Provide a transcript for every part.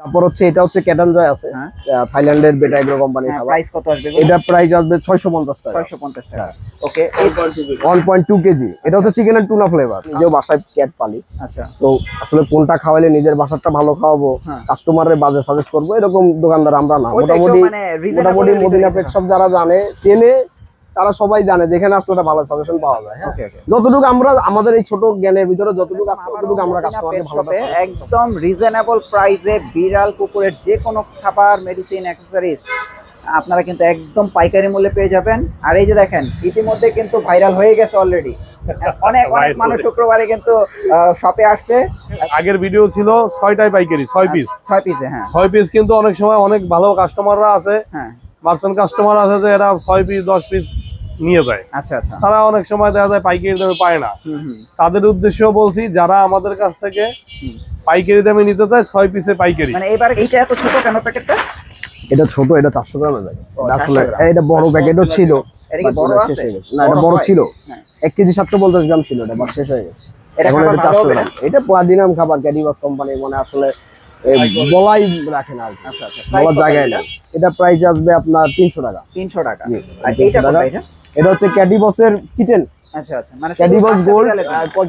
তারপর হচ্ছে এটা হচ্ছে ক্যাটান জয় আছে, থাইল্যান্ডের বেটা এগ্রো কোম্পানি খাবার। প্রাইস কত আসবে? এটা প্রাইস আসবে 650 টাকা। 650 টাকা। ওকে, 1.2 কেজি। এটা হচ্ছে চিকেন এন্ড টুনা ফ্লেভার। নিজেও বাসায় ক্যাট পালি। আচ্ছা, তো আসলে কোনটা খাওয়াইলে নিজের বাসারটা ভালো খাওয়াবো, কাস্টমারের বাজে সাজেস্ট করবো, এরকম দোকানদার আমরা না। মোটামুটি মদিনা পেট শপ যারা জানে চেনে তারা সবাই জানে যেখানে আসলে একটা ভালো সাজেশন পাওয়া যায়। যতটুকু আমরা আমাদের এই ছোট জ্ঞানের ভিতরে যতটুকু আছে ততটুকু আমরা কাস্টমারকে ভালো একদম রিজনেবল প্রাইসে বিড়াল কুকুরের যে কোনো খাবার, মেডিসিন, অ্যাকসেসরিজ আপনারা কিন্তু একদম পাইকারি মূল্যে পেয়ে যাবেন। আর এই যে দেখেন ইতিমধ্যে কিন্তু ভাইরাল হয়ে গেছে অলরেডি, অনেক অনেক মানুষ শুক্রবারে কিন্তু শপে আসছে। আগের ভিডিও ছিল 6টায় পাইকারি, 6 পিস, 6 পিসে। হ্যাঁ, 6 পিস কিন্তু অনেক সময় অনেক ভালো কাস্টমাররা আছে, মার্চেন্ট কাস্টমার আছে যে এরা 6 পিস 10 পিস নিয়ে যায়। আচ্ছা আচ্ছা, তারা অনেক সময় দেখা যায় পাইকারি দামে পায় না। তাদের উদ্দেশ্য বলছি, যারা আমাদের কাছ থেকে পাইকারি দামে নিতে চায় 6 পিসে পাইকারি। মানে এবার এইটা এত ছোট কেন প্যাকেটটা? এটা ছোট, এটা 400 গ্রামের প্যাকেট। আসলে এটা বড় প্যাকেটও ছিল। এটা কি বড় আছে? না, এটা বড় ছিল। 1 কেজি 750 গ্রাম ছিল, এটা শেষ হয়ে গেছে। এখন এটা 400 গ্রাম। এটা প্লাটিনাম খাবার, ক্যাডিবাস কোম্পানি, মানে আসলে বলাই রাখে না। আচ্ছা আচ্ছা, বলার জায়গায় না। এটা প্রাইস আসবে আপনার 300 টাকা। 300 টাকা। আর এইটা কত? এটা হচ্ছে ক্যাডিবাসের কিটেন। আচ্ছা আচ্ছা, মানে ক্যাডিবাস গোল্ড।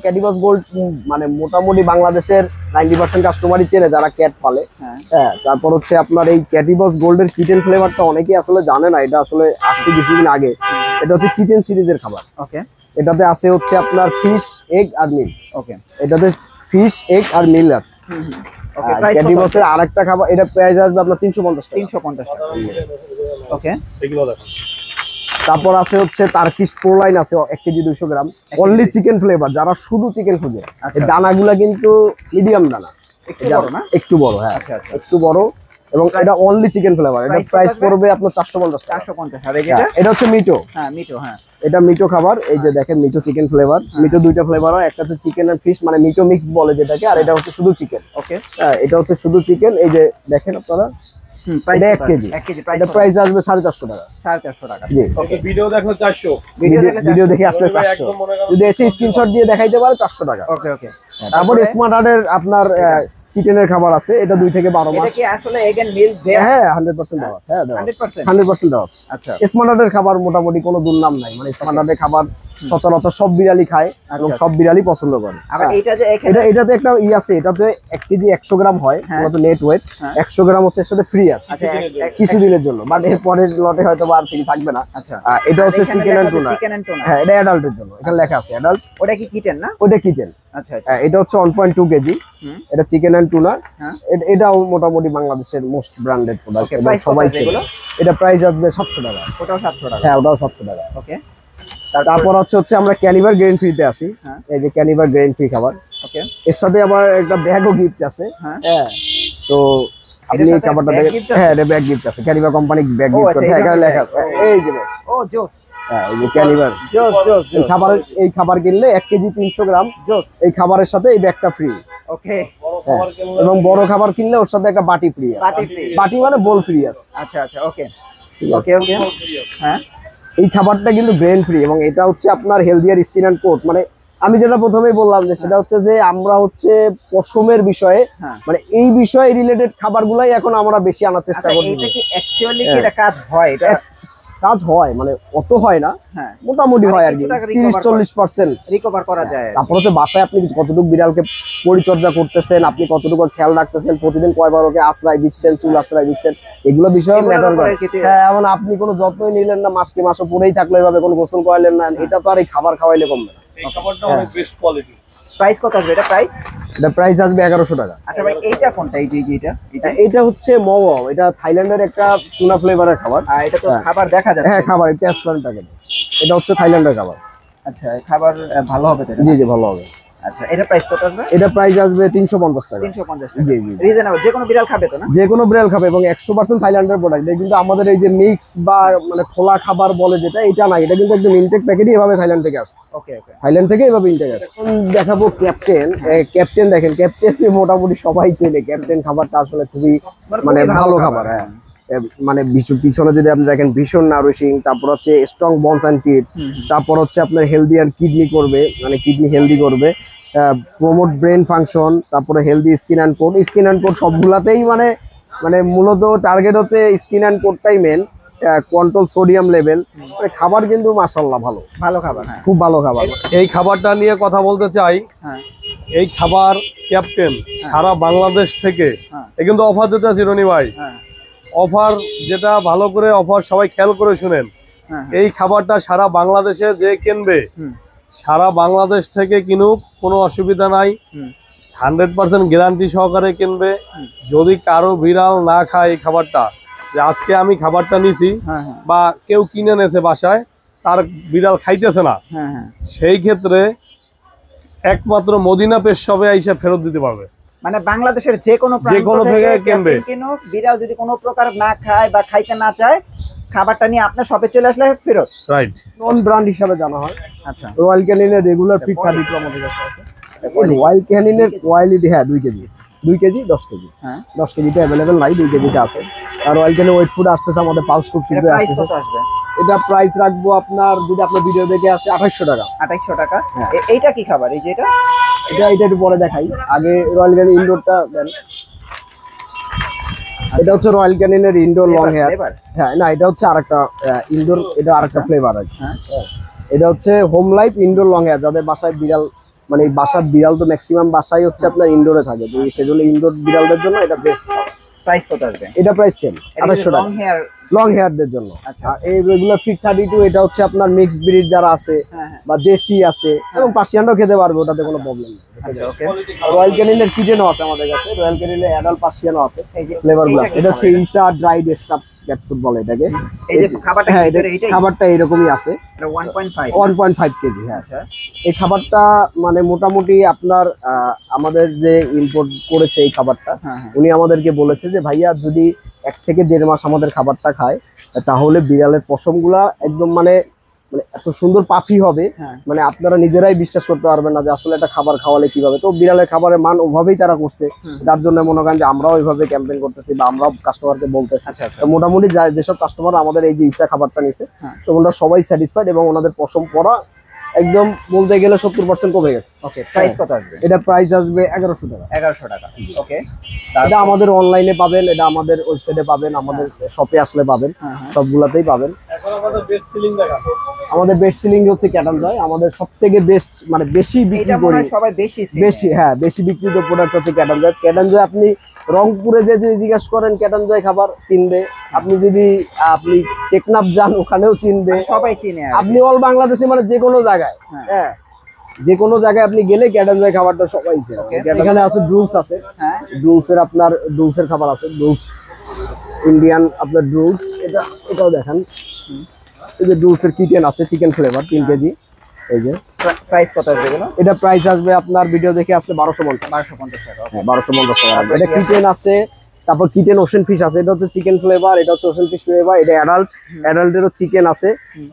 ক্যাডিবাস গোল্ড মানে মোটামুটি বাংলাদেশের 90% কাস্টমারই চেনে যারা ক্যাট পালে। হ্যাঁ, তারপর হচ্ছে আপনার এই ক্যাডিবাস গোল্ডের কিটেন ফ্লেভারটা অনেকেই আসলে জানে না। এটা আসলে আসছে কিছুদিন আগে। এটা হচ্ছে কিটেন সিরিজের খাবার। ওকে, এটাতে আছে হচ্ছে আপনার ফিশ, এগ আর মিল। ওকে, এটাতে ফিশ, এগ আর মিল আছে। ওকে, ক্যাডিবাসের আরেকটা খাবার, এটা প্রাইস আসবে আপনার 350 টাকা। 350 টাকা। ওকে, এগুলো দেখো। তারপর আছে হচ্ছে টার্কিশ প্রোলাইন আছে 1 কেজি 200 গ্রাম, অনলি চিকেন ফ্লেভার। যারা শুধু চিকেন খুঁজে, এই দানাগুলা কিন্তু মিডিয়াম দানা, একটু বড় না? একটু বড়। হ্যাঁ, আচ্ছা আচ্ছা, একটু বড়। এবং এটা অনলি চিকেন ফ্লেভার। এটা প্রাইস পড়বে আপনার 450 টাকা। 450। আর এটা? এটা হচ্ছে মিটো। হ্যাঁ, মিটো। হ্যাঁ, এটা মিটো খাবার। এই যে দেখেন মিটো চিকেন ফ্লেভার। মিটো দুইটা ফ্লেভার হয়, একটা হচ্ছে চিকেন আর ফিশ, মানে মিটো মিক্স বলে যেটাকে, আর এটা হচ্ছে শুধু চিকেন। ওকে, হ্যাঁ, এটা হচ্ছে শুধু চিকেন। এই যে দেখেন আপনারা, প্রাইস 1 কেজি। 1 কেজি প্রাইস আসবে 450 টাকা। 450 টাকা। জি, ওকে, ভিডিও দেখো 400, ভিডিও দেখে আসলে 400, যদি এসে স্ক্রিনশট দিয়ে দেখাইতে পারে 400 টাকা। ওকে ওকে, তারপর স্মার্ট হার্টের আপনার কিচেনের খাবার আছে, এটা 2 থেকে 12 মাস। এটা কি আসলে এগেন মিল্ক দেয়া? হ্যাঁ, 100% দেওয়া। হ্যাঁ, 100%? 100% দেওয়া। আচ্ছা, স্মার্ট হার্টের খাবার মোটামুটি কোনো দুর্নাম নাই। মানে স্মার্ট হার্টের খাবার সচরাচর সব বিড়ালি খায় এবং সব বিড়ালি পছন্দ করে। আবার এইটা যে এখানে এটাতে একটা আছে, এটাতে 1 কেজি 100 গ্রাম হয়, পুরো নেট ওয়েট। 100 গ্রাম হচ্ছে সাথে ফ্রি আছে কিছুদিনের জন্য, বাট এর পরের লটে হয়তো আর ফ্রি থাকবে না। আচ্ছা, এটা হচ্ছে চিকেন এন্ড টুনা। হ্যাঁ, এটা অ্যাডাল্টের জন্য, এখানে লেখা আছে অ্যাডাল্ট। ওটা কি কিটেন না? ওটা কিটেন। আচ্ছা আচ্ছা, এটা হচ্ছে 1.2 কেজি। এটা চিকেন এন্ড টুনা। এটাও মোটামুটি বাংলাদেশের মোস্ট ব্র্যান্ডেড প্রোডাক্ট, সবাই চেনে। এটা প্রাইস আসবে 700 টাকা। ওটাও 700 টাকা? হ্যাঁ, ওটাও 700 টাকা। ওকে, তারপর হচ্ছে আমরা ক্যানিভার গ্রেইন ফ্রিতে আসি। এই যে ক্যানিভার গ্রেইন ফ্রি খাবার। ওকে, এর সাথে আবার একটা ব্যাগও গিফট আছে। হ্যাঁ, তো আপনি খাবারটা দেখেন। হ্যাঁ, এটা ব্যাগ গিফট আছে, ক্যানিভার কোম্পানি ব্যাগ গিফট করে। এখানে লেখা আছে এই যে ব্যাগ। ও জোস। হ্যাঁ, এই যে ক্যানিভার জোস জোস। এই খাবার কিনলে 1 কেজি 300 গ্রাম জোস, এই খাবারের সাথে এই ব্যাগটা ফ্রি। ওকে, এবং বড় খাবার কিনলে ওর সাথে একটা বাটি ফ্রি আছে। বাটি মানে বোল ফ্রি আছে। আচ্ছা আচ্ছা, ওকে ওকে ওকে। হ্যাঁ, এই খাবারটা কিন্তু গ্রেন ফ্রি এবং এটা হচ্ছে আপনার হেলদিয়ার স্কিন অ্যান্ড কোট। মানে আমি যেটা প্রথমেই বললাম যে সেটা হচ্ছে যে আমরা হচ্ছে পশমের বিষয়ে, মানে এই বিষয়ে রিলেটেড খাবারগুলাই এখন আমরা বেশি আনার চেষ্টা করি। এটা কি অ্যাকচুয়ালি কি এটা কাজ হয়? এটা কাজ হয়, মানে অত হয় না, মোটামুটি হয় আর কি, 30-40% রিকভার করা যায়। তারপর হচ্ছে বাসায় আপনি কতটুকু বিড়ালকে পরিচর্যা করতেছেন, আপনি কতটুকু খেয়াল রাখতেছেন, প্রতিদিন কয়বার ওকে আশ্রয় দিচ্ছেন, চুল আশ্রয় দিচ্ছেন, এগুলো বিষয়ে ম্যাটার করে। হ্যাঁ, এমন আপনি কোনো যত্নই নিলেন না, মাসকে মাসও পড়েই থাকলো এভাবে, কোনো গোসল করালেন না, এটা তো আর এই খাবার খাওয়াইলে কমবে না। এই খাবারটা অনেক বেস্ট কোয়ালিটি। প্রাইস কত আসবে এটা? এটা প্রাইস আসবে 1100 টাকা। আচ্ছা ভাই, এইটা কোনটা? এই যে এটা হচ্ছে মোমো। এটা থাইল্যান্ডের একটা টুনা ফ্লেভারের খাবার। এটা তো খাবার দেখা যাচ্ছে। হ্যাঁ, খাবার এটা ট্রান্সপারেন্ট প্যাকেট। এটা হচ্ছে থাইল্যান্ডের খাবার। আচ্ছা, খাবার ভালো হবে তো? জি জি, ভালো হবে। আচ্ছা, এটা প্রাইস কত আসবে? এটা প্রাইস আসবে 350 টাকা। 350 টাকা? জি জি, রিজনেবল। যে কোনো বিড়াল খাবে তো না? যে কোনো বিড়াল খাবে এবং 100% থাইল্যান্ডের প্রোডাক্ট। এটা কিন্তু আমাদের এই যে মিক্স বা মানে খোলা খাবার বলে যেটা, এটা না, এটা কিন্তু একদম ইনটেক প্যাকেটই এভাবে থাইল্যান্ড থেকে আসছে। ওকে ওকে, থাইল্যান্ড থেকে এভাবে ইনটেক আসছে। এখন দেখাবো ক্যাপ্টেন। ক্যাপ্টেন দেখেন, ক্যাপ্টেন মোটামুটি সবাই চেনে। ক্যাপ্টেন খাবারটা আসলে খুবই মানে ভালো খাবার। হ্যাঁ, মানে পিছনে যদি আপনি দেখেন ভীষণ নারিশিং, তারপর হচ্ছে স্ট্রং বনস অ্যান্ড টিথ, তারপর হচ্ছে আপনার হেলদি আর কিডনি করবে, মানে কিডনি হেলদি করবে, প্রমোট ব্রেন ফাংশন, তারপরে healthy skin and coat. Skin and coat সবগুলাতেই মানে মানে মূলত টার্গেট হচ্ছে স্কিন অ্যান্ড কোডটাই মেন, কন্ট্রোল সোডিয়াম লেভেল। মানে খাবার কিন্তু মাশাআল্লাহ ভালো ভালো খাবার, হ্যাঁ খুব ভালো খাবার। এই খাবারটা নিয়ে কথা বলতে চাই। হ্যাঁ এই খাবার ক্যাপ্টেন সারা বাংলাদেশ থেকে এ কিন্তু অফার দিতে আছে রনি ভাই। হ্যাঁ অফার যেটা ভালো করে অফার সবাই খেয়াল করে শুনেন। হ্যাঁ এই খাবারটা সারা বাংলাদেশে যে কিনবে সারা বাংলাদেশ থেকে কিনুক, কোনো অসুবিধা নাই, 100% গ্যারান্টি সহকারে কিনবে। যদি কারো বিড়াল না খায় এই খাবারটা, যে আজকে আমি খাবারটা নিছি হ্যাঁ বা কেউ কিনে নেছে বাসায়, তার বিড়াল খাইতেছে না, হ্যাঁ হ্যাঁ সেই ক্ষেত্রে একমাত্র মদিনা পেশ শপে আইসা ফেরত দিতে পারবে। মানে বাংলাদেশের যে কোনো যেকোনো থেকে কিনবে, কিনুক, বিড়াল যদি কোনো প্রকার না খায় বা খাইতে না চায়, খাবারটা নিয়ে আপনার শপে চলে আসলে ফেরত। রাইট। নন ব্র্যান্ড হিসাবে জানা হয়। আচ্ছা, রয়্যাল ক্যানিনের রেগুলার ফিট 32 আমাদের কাছে আছে। রয়্যাল ক্যানিনের কোয়ালিটি, হ্যাঁ 2 কেজি 10 কেজি, হ্যাঁ 10 কেজিটা অ্যাভেলেবেল নাই, 2 কেজিটা আছে। আর রয়্যাল ক্যানিন ওয়েট ফুড আসতেছে আমাদের পাউচ খুব এটা শীঘ্রই প্রাইস আসতেছে। কত আসবে? এটা প্রাইস রাখবো আপনার, যদি আপনার ভিডিও দেখে আসে 2800 টাকা। 2800 টাকা। হ্যাঁ। এইটা কি খাবার? এই যে এটা এটা একটু পরে দেখাই, আগে রয়্যাল ক্যানিন ইনডোরটা দেন। এটা হচ্ছে রয়্যাল ক্যানিনের ইনডোর লং হেয়ার। এবার হ্যাঁ না, এটা হচ্ছে আরেকটা ইনডোর, এটা আরেকটা ফ্লেভার আছে। হ্যাঁ এটা হচ্ছে home life indoor long hair, যাদের বাসায় বিড়াল, মানে বাসার বিড়াল তো ম্যাক্সিমাম বাসায় হচ্ছে আপনার ইনডোরে থাকে, তো সেজন্য ইনডোর বিড়ালদের জন্য এটা বেস্ট। প্রাইস কত আসবে? এটা প্রাইস সেম 2800 লং টাকা হেয়ার। লং হেয়ারদের জন্য। আচ্ছা, আর এই রেগুলার ফিট 32 এটা হচ্ছে আপনার মিক্সড ব্রিড যারা আছে হ্যাঁ হ্যাঁ বা দেশি আছে এবং পার্সিয়ানও খেতে পারবে, ওটাতে কোনো প্রবলেম নেই। আচ্ছা, ওকে। রয়্যাল ক্যানিনের কিটেনও আছে আমাদের কাছে, রয়্যাল ক্যানিনের অ্যাডাল্ট পার্সিয়ানও আছে এই যে ফ্লেভার গুলো। এইটা কি এটা হচ্ছে খাবার? ইসা ড্রাইড স্টাফ ক্যাট ফুড বলে এটাকে। এই যে খাবারটা হ্যাঁ, কি এটাই? খাবারটা এরকমই আছে, এটা 1.5। 1.5 কেজি। হ্যাঁ, আচ্ছা, এই খাবারটা মানে মোটামুটি আপনার আমাদের যে ইম্পোর্ট করেছে এই খাবারটা, হ্যাঁ হ্যাঁ উনি আমাদেরকে বলেছে যে ভাইয়া যদি 1 থেকে 1.5 মাস আমাদের খাবারটা খায়, তাহলে বিড়ালের পশমগুলা একদম মানে মানে এত সুন্দর পাফি হবে, হ্যাঁ মানে আপনারা নিজেরাই বিশ্বাস করতে পারবেন না যে আসলে একটা খাবার খাওয়ালে কিভাবে। তো বিড়ালের খাবারের মান ওভাবেই তারা করছে, যার জন্য মনে করেন যে আমরাও ওইভাবে ক্যাম্পেইন করতেছি বা আমরাও কাস্টমারকে বলতেছি। আচ্ছা আচ্ছা তো মোটামুটি যেসব কাস্টমার আমাদের এই যে ইসা খাবারটা নিছে, হ্যাঁ। তো ওনারা সবাই স্যাটিসফাইড এবং ওনাদের পশম পরা একদম বলতে গেলে 70% কমে গেছে। ওকে, প্রাইস কত আসবে? এটা প্রাইস আসবে 1100 টাকা। 1100 টাকা। ওকে, এটা আমাদের অনলাইনে পাবেন, এটা আমাদের ওয়েবসাইটে পাবেন, আমাদের শপে আসলে পাবেন, হ্যাঁ হ্যাঁ সবগুলাতেই পাবেন। এখন আমাদের বেস্ট সিলিং দেখা, আমাদের বেস্ট সেলিং হচ্ছে ক্যাটন জয়, আমাদের সবথেকে বেস্ট মানে বেশি বিক্রি এটা মনে করি, হয় সবাই বেশি চিনে। বেশি, হ্যাঁ বেশি বিক্রিত প্রোডাক্ট হচ্ছে ক্যাটন জয়। ক্যাটন জয় আপনি রংপুরে যে যদি জিজ্ঞাসা করেন ক্যাটন জয় খাবার চিনবে, আপনি যদি আপনি টেকনাফ যান ওখানেও চিনবে, মানে সবাই চিনে আর কি। আপনি অল বাংলাদেশে মানে যে কোনো জায়গায়, হ্যাঁ। হ্যাঁ যে কোনো জায়গায় আপনি গেলে ক্যাটন জয় খাবারটা সবাই চেনে। Okay. এখানে আছে ড্রুলস আছে, হ্যাঁ ড্রুলসের আপনার ড্রুলসের খাবার আছে, ড্রুলস ইন্ডিয়ান আপনার ড্রুলস, এটাও দেখেন। এই যে ড্রুলসের কিচেন আছে, চিকেন ফ্লেভার 3 কেজি। এই যে প্রাইস কত আসবে এগুলো? এটা প্রাইস আসবে আপনার ভিডিও দেখে আসলে 1250 টাকা। 1250 টাকা। হ্যাঁ 1250 টাকা আসবে। তারপরে এটা কি আছে? কিচেন আছে, তারপর কিচেন ওশেন ফিশ আছে, এটা হচ্ছে চিকেন ফ্লেভার, এটা হচ্ছে ওশেন ফিশ ফ্লেভার, এটা অ্যাডাল্টেরও চিকেন আছে,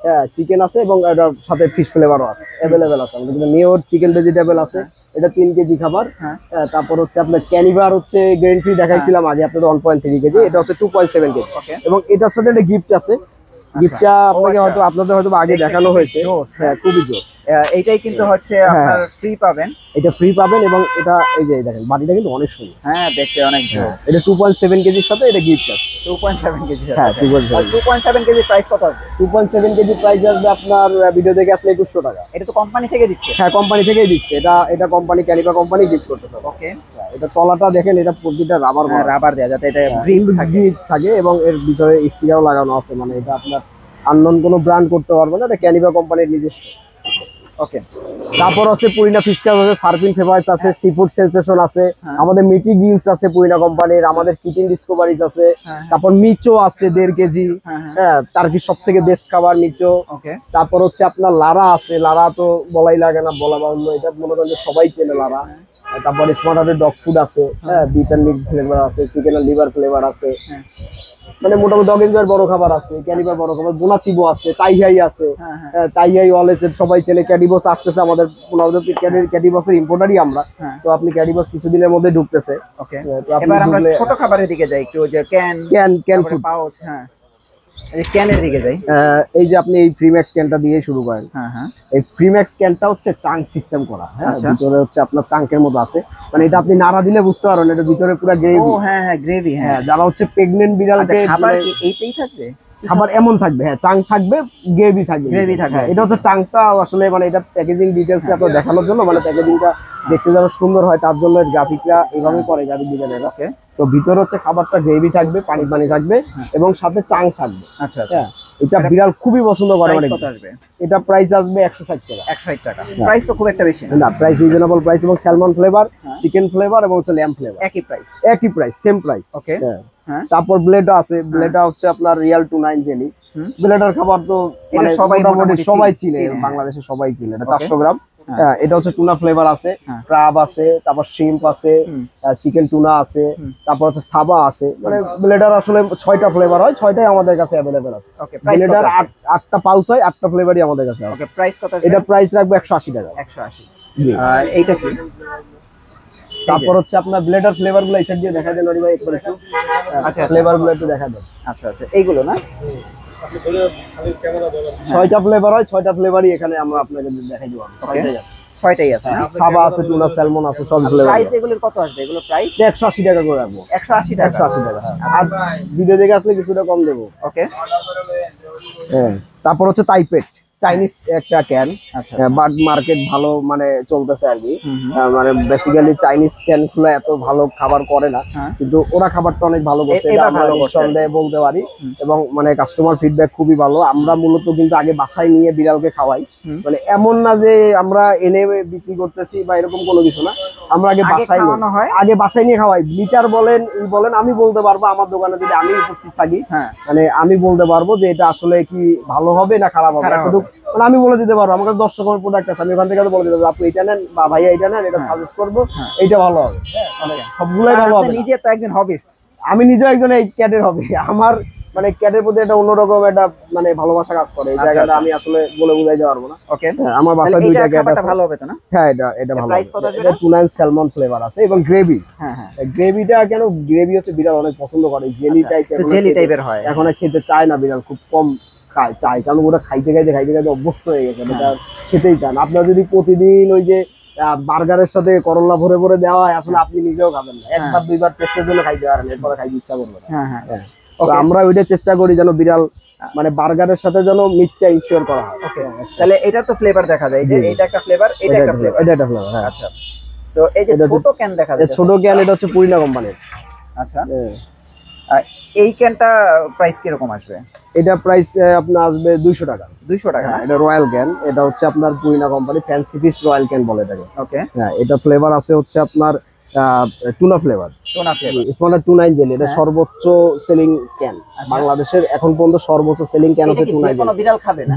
হ্যাঁ চিকেন আছে এবং এটার সাথে ফিশ ফ্লেভারও আছে, অ্যাভেলেবেল আছে আমাদের কিন্তু নিওর চিকেন ভেজিটেবল আছে। এটা 3 কেজি খাবার। হ্যাঁ। তারপর হচ্ছে আপনার ক্যানিবার হচ্ছে গ্রেন ফ্রি দেখাইছিলাম আগে আপনাদের 1.3 কেজি, এটা হচ্ছে 2.7 কেজি ওকে, এবং এটার সাথে একটা গিফট আছে। গিফটটা আপনাকে আচ্ছা। হয়তো আপনাদের হয়তো আগে দেখতে দেখানো খুবই হয়েছে। জোস, হ্যাঁ খুবই জোস। এইটাই কিন্তু হচ্ছে হ্যাঁ। আপনার ফ্রি পাবেন। এটা ফ্রি পাবেন এবং এটা এই যে দেখেন বাটিটা কিন্তু অনেক সুন্দর। হ্যাঁ, দেখতে অনেক জোস। এটা 2.7 কেজির সাথে এটা গিফট আছে। 2.7 কেজি। হ্যাঁ 2.7 2.7 কেজি প্রাইস কত আসবে? 2.7 কেজি প্রাইস আসবে আপনার ভিডিও দেখে আসলে 2100 টাকা। এটা তো কোম্পানি থেকে দিচ্ছে। হ্যাঁ কোম্পানি থেকেই দিচ্ছে, এটা কোম্পানি ক্যানিপা কোম্পানি গিফট করতে পারে। ওকে, এটা তলাটা দেখেন, এটা প্রতিটা রাবার রাবার দেয়া যাতে এটা গ্রিপ থাকে। থাকে এবং এর ভিতরে স্টিকারও লাগানো আছে, মানে এটা আপনার আননোন কোনো ব্র্যান্ড করতে পারবে না, এটা ক্যানিপা কোম্পানির নিজস্ব। ওকে, তারপর আছে পুরিনা ফিশ কাপ আছে, সার্ফিং ফেভারিস আছে, সিফুড সেন্সেশন আছে, হ্যাঁ। আমাদের মিটি গিলস আছে পুরিনা কোম্পানির, আমাদের কিচেন ডিসকভারিজ আছে, হ্যাঁ। তারপর মিচো আছে 1.5 কেজি, হ্যাঁ, হ্যাঁ। হ্যাঁ তার কি সব থেকে বেস্ট খাবার মিচো। ওকে, তারপর হচ্ছে আপনার লারা আছে, লারা তো বলাই লাগে না, বলা বাহুল্য, এটা মনে করেন যে সবাই চেনে লারা। তারপর স্মার্ট হার্টের ডগ ফুড আছে, হ্যাঁ বিফ এন্ড মিট ফ্লেভার আছে, চিকেন এন্ড লিভার ফ্লেভার আছে। হ্যাঁ। মানে মোটামুটি ডগ এনজয়ের বড় খাবার আছে, ক্যানিবার বড় খাবার, বোনাচিবো আছে, তাইহাই আছে। তাইহাই অলওয়েজ সবাই চেনে, ক্যাডিবস আসতেছে আমাদের ক্যাডিবসের ইম্পোর্টারই আমরা। তো আপনি ক্যাডিবস কিছুদিনের মধ্যে ঢুকতেছে। ওকে, এবার আমরা ছোট খাবারের দিকে যাই একটু, যে ক্যান ফুড পাউচ। হ্যাঁ, এই ক্যানের দিকে যাই। এই যে আপনি এই ফ্রিম্যাক্স ক্যানটা দিয়ে শুরু করেন। এই ফ্রিম্যাক্স ক্যানটা হচ্ছে চাঙ্ক সিস্টেম করা। হ্যাঁ, ভিতরে হচ্ছে আপনার চাঙ্কের মতো আছে, মানে এটা আপনি নাড়া দিলে বুঝতে পারবেন এটা ভিতরে পুরো গ্রেভি। ও হ্যাঁ হ্যাঁ, গ্রেভি। হ্যাঁ, যারা হচ্ছে প্রেগন্যান্ট বিড়ালকে খাবার কি এইটাই থাকবে? খাবার এমন থাকবে, হ্যাঁ, চাঙ্ক থাকবে, গ্রেভি থাকবে। এটা হচ্ছে চাঙ্কটা আসলে মানে এটা প্যাকেজিং ডিটেইলসে আপনাদের দেখানোর জন্য, মানে প্যাকেজিংটা দেখতে যেন সুন্দর হয় তার জন্য গ্রাফিকরা এইভাবে করে গ্রাফিক ডিজাইনাররা। তো ভিতরে হচ্ছে খাবারটা গ্রেভি থাকবে, পানি পানি থাকবে এবং সাথে চাঙ্ক থাকবে। আচ্ছা আচ্ছা, এটা বিড়াল খুবই পছন্দ করে। প্রাইস কত আসবে? এটা প্রাইস আসবে 160 টাকা। 160 টাকা, প্রাইস তো খুব একটা বেশি না। না, প্রাইস রিজনেবল প্রাইস, এবং স্যালমন ফ্লেভার, চিকেন ফ্লেভার এবং হচ্ছে ল্যাম্ব ফ্লেভার একই প্রাইস। একই প্রাইস, সেম প্রাইস। ওকে, হ্যাঁ। তারপর ব্লেডা আছে, ব্লেডা হচ্ছে আপনার রিয়াল 29 জেলি। ব্লেডার খাবার তো মানে মোটামুটি সবাই চিনে, বাংলাদেশে সবাই চিনে। এটা 400 গ্রাম। হ্যাঁ, এটা হচ্ছে টুনা ফ্লেভার আছে, ক্রাব আছে, তারপর শ্রিম্প আছে, চিকেন টুনা আছে, তারপর হচ্ছে সাবা আছে। মানে ব্লেডার আসলে 6টা ফ্লেভার হয়, 6টাই আমাদের কাছে अवेलेबल আছে। ব্লেডার 8টা পাউচ হয়, 8টা ফ্লেভারই আমাদের কাছে আছে। ওকে, প্রাইস কত? এটা প্রাইস রাখবো 180 টাকা। 180। আর এইটা কি? তারপর হচ্ছে আপনার ব্লেডার ফ্লেভার গুলো এই সাইড দিয়ে দেখা দেন নরি ভাই একবার একটু। আচ্ছা, ফ্লেভার গুলো একটু দেখা দেন। আচ্ছা আচ্ছা, এইগুলো না? 6টা ফ্লেভার হয়, 6টা ফ্লেভারই এখানে আমরা আপনাদের দেখাই দেব। 6টাই আছে না? সাবা আছে, টুনা, স্যালমন আছে, সব ফ্লেভার। প্রাইস এগুলোর কত আসবে? এগুলো প্রাইস 180 টাকা করে রাখবো। 180 টাকা। 180 টাকা। আর ভিডিও দেখে আসলে কিছুটা কম দেবো। ওকে, হ্যাঁ। তারপর হচ্ছে তাইপেট, চাইনিজ একটা ক্যান। আচ্ছা, বার্ড মার্কেট ভালো মানে চলতেছে আর কি। মানে বেসিক্যালি চাইনিজ ক্যান গুলো এত ভালো খাবার করে না, কিন্তু ওরা খাবারটা অনেক ভালো করছে, এটা আমরা নিঃসন্দেহে বলতে পারি। এবং মানে কাস্টমার ফিডব্যাক খুবই ভালো। আমরা মূলত কিন্তু আগে বাসায় নিয়ে বিড়ালকে খাওয়াই, মানে এমন না যে আমরা এনে বিক্রি করতেছি বা এরকম কোনো কিছু না। আমরা আগে বাসায় নিয়ে খাওয়াই। লিটার বলেন বলেন, আমি বলতে পারবো আমার দোকানে যদি আমি উপস্থিত থাকি, মানে আমি বলতে পারবো যে এটা আসলে কি ভালো হবে না খারাপ হবে, মানে আমি বলে দিতে পারবো। আমার কাছে 10 রকমের প্রোডাক্ট আছে, আমি ওখান থেকে বলে দিতে পারবো আপনি এটা নেন বা ভাইয়া এটা নেন, এটা সাজেস্ট করবো, এইটা ভালো হবে। মানে সবগুলাই ভালো হবে। নিজে তো একজন হবিস্ট, আমি নিজে একজন এই ক্যাটের হবি। আমার মানে ক্যাটের প্রতি একটা অন্যরকম একটা মানে ভালোবাসা কাজ করে। এই জায়গাটা আমি আসলে বলে বুঝাইতে পারবো না। ওকে, আমার বাসায় দুইটা ক্যাট আছে। ভালো হবে তো না? হ্যাঁ, এটা ভালো হবে। এটা টুনা এন্ড স্যালমন ফ্লেভার আছে এবং গ্রেভি। হ্যাঁ, গ্রেভিটা কেন, গ্রেভি হচ্ছে বিড়াল অনেক পছন্দ করে, জেলি টাইপের হয়। এখন খেতে চায় না বিড়াল, খুব কম চাই, কারণ ওটা খাইতে খাইতে অভ্যস্ত হয়ে গেছে, এটা খেতেই চান। আপনার যদি প্রতিদিন ওই যে বার্গারের সাথে করলা ভরে ভরে দেওয়া হয়, আসলে আপনি নিজেও খাবেন না। একবার দুইবার টেস্টের জন্য খাইতে পারেন, এরপরে খাইতে ইচ্ছা করবে না। তো আমরা ওইটা চেষ্টা করি যেন বিড়াল মানে বার্গারের সাথে যেন মিটটা ইনশিওর করা হয়। তাহলে এটার তো ফ্লেভার দেখা যায়, যে এটা একটা ফ্লেভার, এটা একটা ফ্লেভার, এটা একটা ফ্লেভার। হ্যাঁ, আচ্ছা। তো এই যে ছোট ক্যান দেখা যায়, ছোট ক্যান, এটা হচ্ছে পুরিনা কোম্পানির। আচ্ছা, এই ক্যানটা প্রাইস কিরকম আসবে? এটা প্রাইস আপনার আসবে 200 টাকা। 200 টাকা। এটা রয়্যাল ক্যান, এটা হচ্ছে আপনার Purina company, fancy feast royal can বলে এটাকে। ওকে, হ্যাঁ, এটা ফ্লেভার আছে হচ্ছে আপনার টুনা ফ্লেভার, স্মলার 29 জেলি। এটা সর্বোচ্চ সেলিং ক্যান বাংলাদেশের এখন পর্যন্ত, সর্বোচ্চ সেলিং ক্যান হচ্ছে 29 জেলি।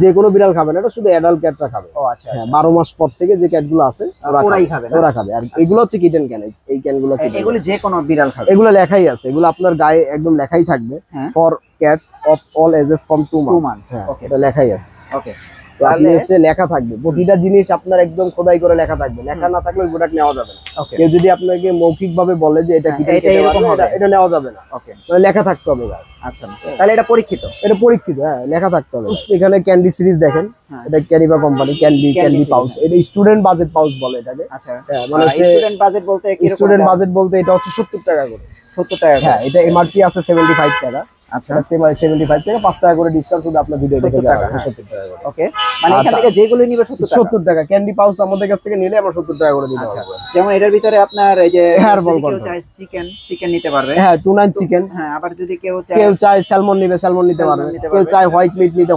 যে কোনো বিড়াল খাবে না, এটা শুধু অ্যাডাল্ট ক্যাটরা খাবে। ও আচ্ছা, 12 মাস পর থেকে যে ক্যাটগুলো আছে ওরা খাবে। আর এগুলো হচ্ছে কিটেন ক্যান, এই ক্যানগুলো এগুলো যে কোনো বিড়াল খাবে। এগুলো লেখাই আছে, এগুলো আপনার গায়ে একদম লেখাই থাকবে, for cats of all ages from 2 months. এটা লেখাই আছে। ওকে, তাহলে হচ্ছে লেখা থাকবে প্রতিটা জিনিস আপনার একদম খোদাই করে লেখা থাকবে। লেখা না থাকলে প্রোডাক্ট নেওয়া যাবে না। কেউ যদি আপনাকে মৌখিকভাবে বলে যে এটা কি, এটা নেওয়া যাবে না। ওকে, মানে লেখা থাকতে হবে। আচ্ছা, তাহলে এটা পরীক্ষিত? এটা পরীক্ষিত, হ্যাঁ, লেখা থাকতে হবে। এখানে ক্যান্ডি সিরিজ দেখেন, এটা ক্যানিবা কোম্পানি ক্যান্ডি পাউচ। এটা স্টুডেন্ট বাজেট পাউচ বলে এটাকে। আচ্ছা, মানে স্টুডেন্ট বাজেট বলতে কি রকম? স্টুডেন্ট বাজেট বলতে এটা হচ্ছে 70 টাকা করে। 70 টাকা? হ্যাঁ, এটা এমআরপি আছে 75 টাকা। আচ্ছা, 75 টাকা, 5 টাকা করে ডিসকাউন্ট শুধু আপনার ভিডিও দেখে যাবে। 70 টাকা করে। ওকে, মানে এখান থেকে যেগুলো নিবে 70 টাকা। ক্যান্ডি পাউচ আমাদের কাছ থেকে নিলে আমরা 70 টাকা করে দিতে পারবো। যেমন এটার ভিতরে আপনার এই যে কেউ চায় চিকেন নিতে পারবে। হ্যাঁ, টুনা চিকেন। হ্যাঁ, আবার যদি কেউ চায় স্যালমন নিবে, স্যালমন নিতে পারবে। কেউ চায় হোয়াইট মিট নিতে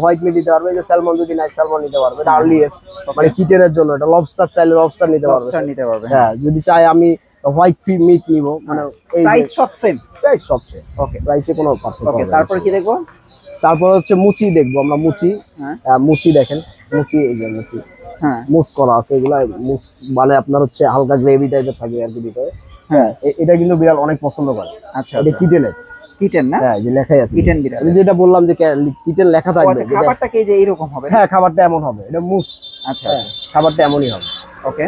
পারবে। এই যে স্যালমন যদি নাই, স্যালমন নিতে পারবে। এটা আর্লিয়েস্ট মানে কিটেনের জন্য। এটা লবস্টার চাইলে লবস্টার নিতে পারবে। হ্যাঁ, যদি চায় আমি হোয়াইট মিট নিব, মানে এই প্রাইস সব সেম। প্রাইস সব সেম। ওকে, প্রাইসে কোনো পার্থক্য হবে না। তারপর কি দেখবো? তারপর হচ্ছে মুচি দেখবো আমরা। মুচি দেখেন, মুচি, এই যে মুচি, হ্যাঁ, মুস করা আছে। এগুলা মুস মানে আপনার হচ্ছে হালকা গ্রেভি টাইপের থাকে আর কি ভিতরে। হ্যাঁ, এটা কিন্তু বিড়াল অনেক পছন্দ করে। আচ্ছা, এটা কিটেনের। কিটেন না? হ্যাঁ, যে লেখাই আছে কিটেন বিড়াল। আমি যেটা বললাম যে কিটেন লেখা ও থাকবে। আচ্ছা, খাবারটা কি যে এইরকম হবে? হ্যাঁ, খাবারটা এমন হবে, এটা মুস। আচ্ছা হ্যাঁ, আচ্ছা, খাবারটা এমনই হবে। ওকে।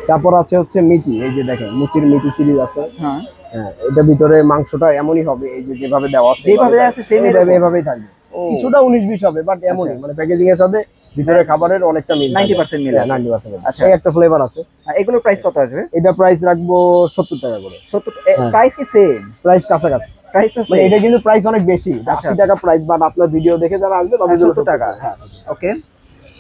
তারপর আছে হচ্ছে মিটি, এই যে দেখেন মুচির মিটি সিরিজ আছে। হ্যাঁ, হ্যাঁ, এটা ভিতরে মাংসটা এমনই হবে, এই যে যেভাবে দেওয়া আছে যেভাবে আছে সেম এরকম। এভাবেই থাকবে। ও কিছুটা 19-20 হবে, বাট এমনই, আচ্ছা। মানে প্যাকেজিং এর সাথে ভিতরে খাবারের অনেকটা মিল 90% মিল আছে। 90%। আচ্ছা। এই একটা ফ্লেভার আছে। এগুলোর প্রাইস কত আসবে? এটা প্রাইস রাখবো 70 টাকা করে। 70? হ্যাঁ। প্রাইস কি সেম? প্রাইস কাছাকাছি, প্রাইস আছে? মানে এটা কিন্তু প্রাইস অনেক বেশি, আচ্ছা, 80 টাকা প্রাইস, বাট আপনার ভিডিও দেখে যারা আসবে তাদের জন্য 70 টাকা। হ্যাঁ, ওকে।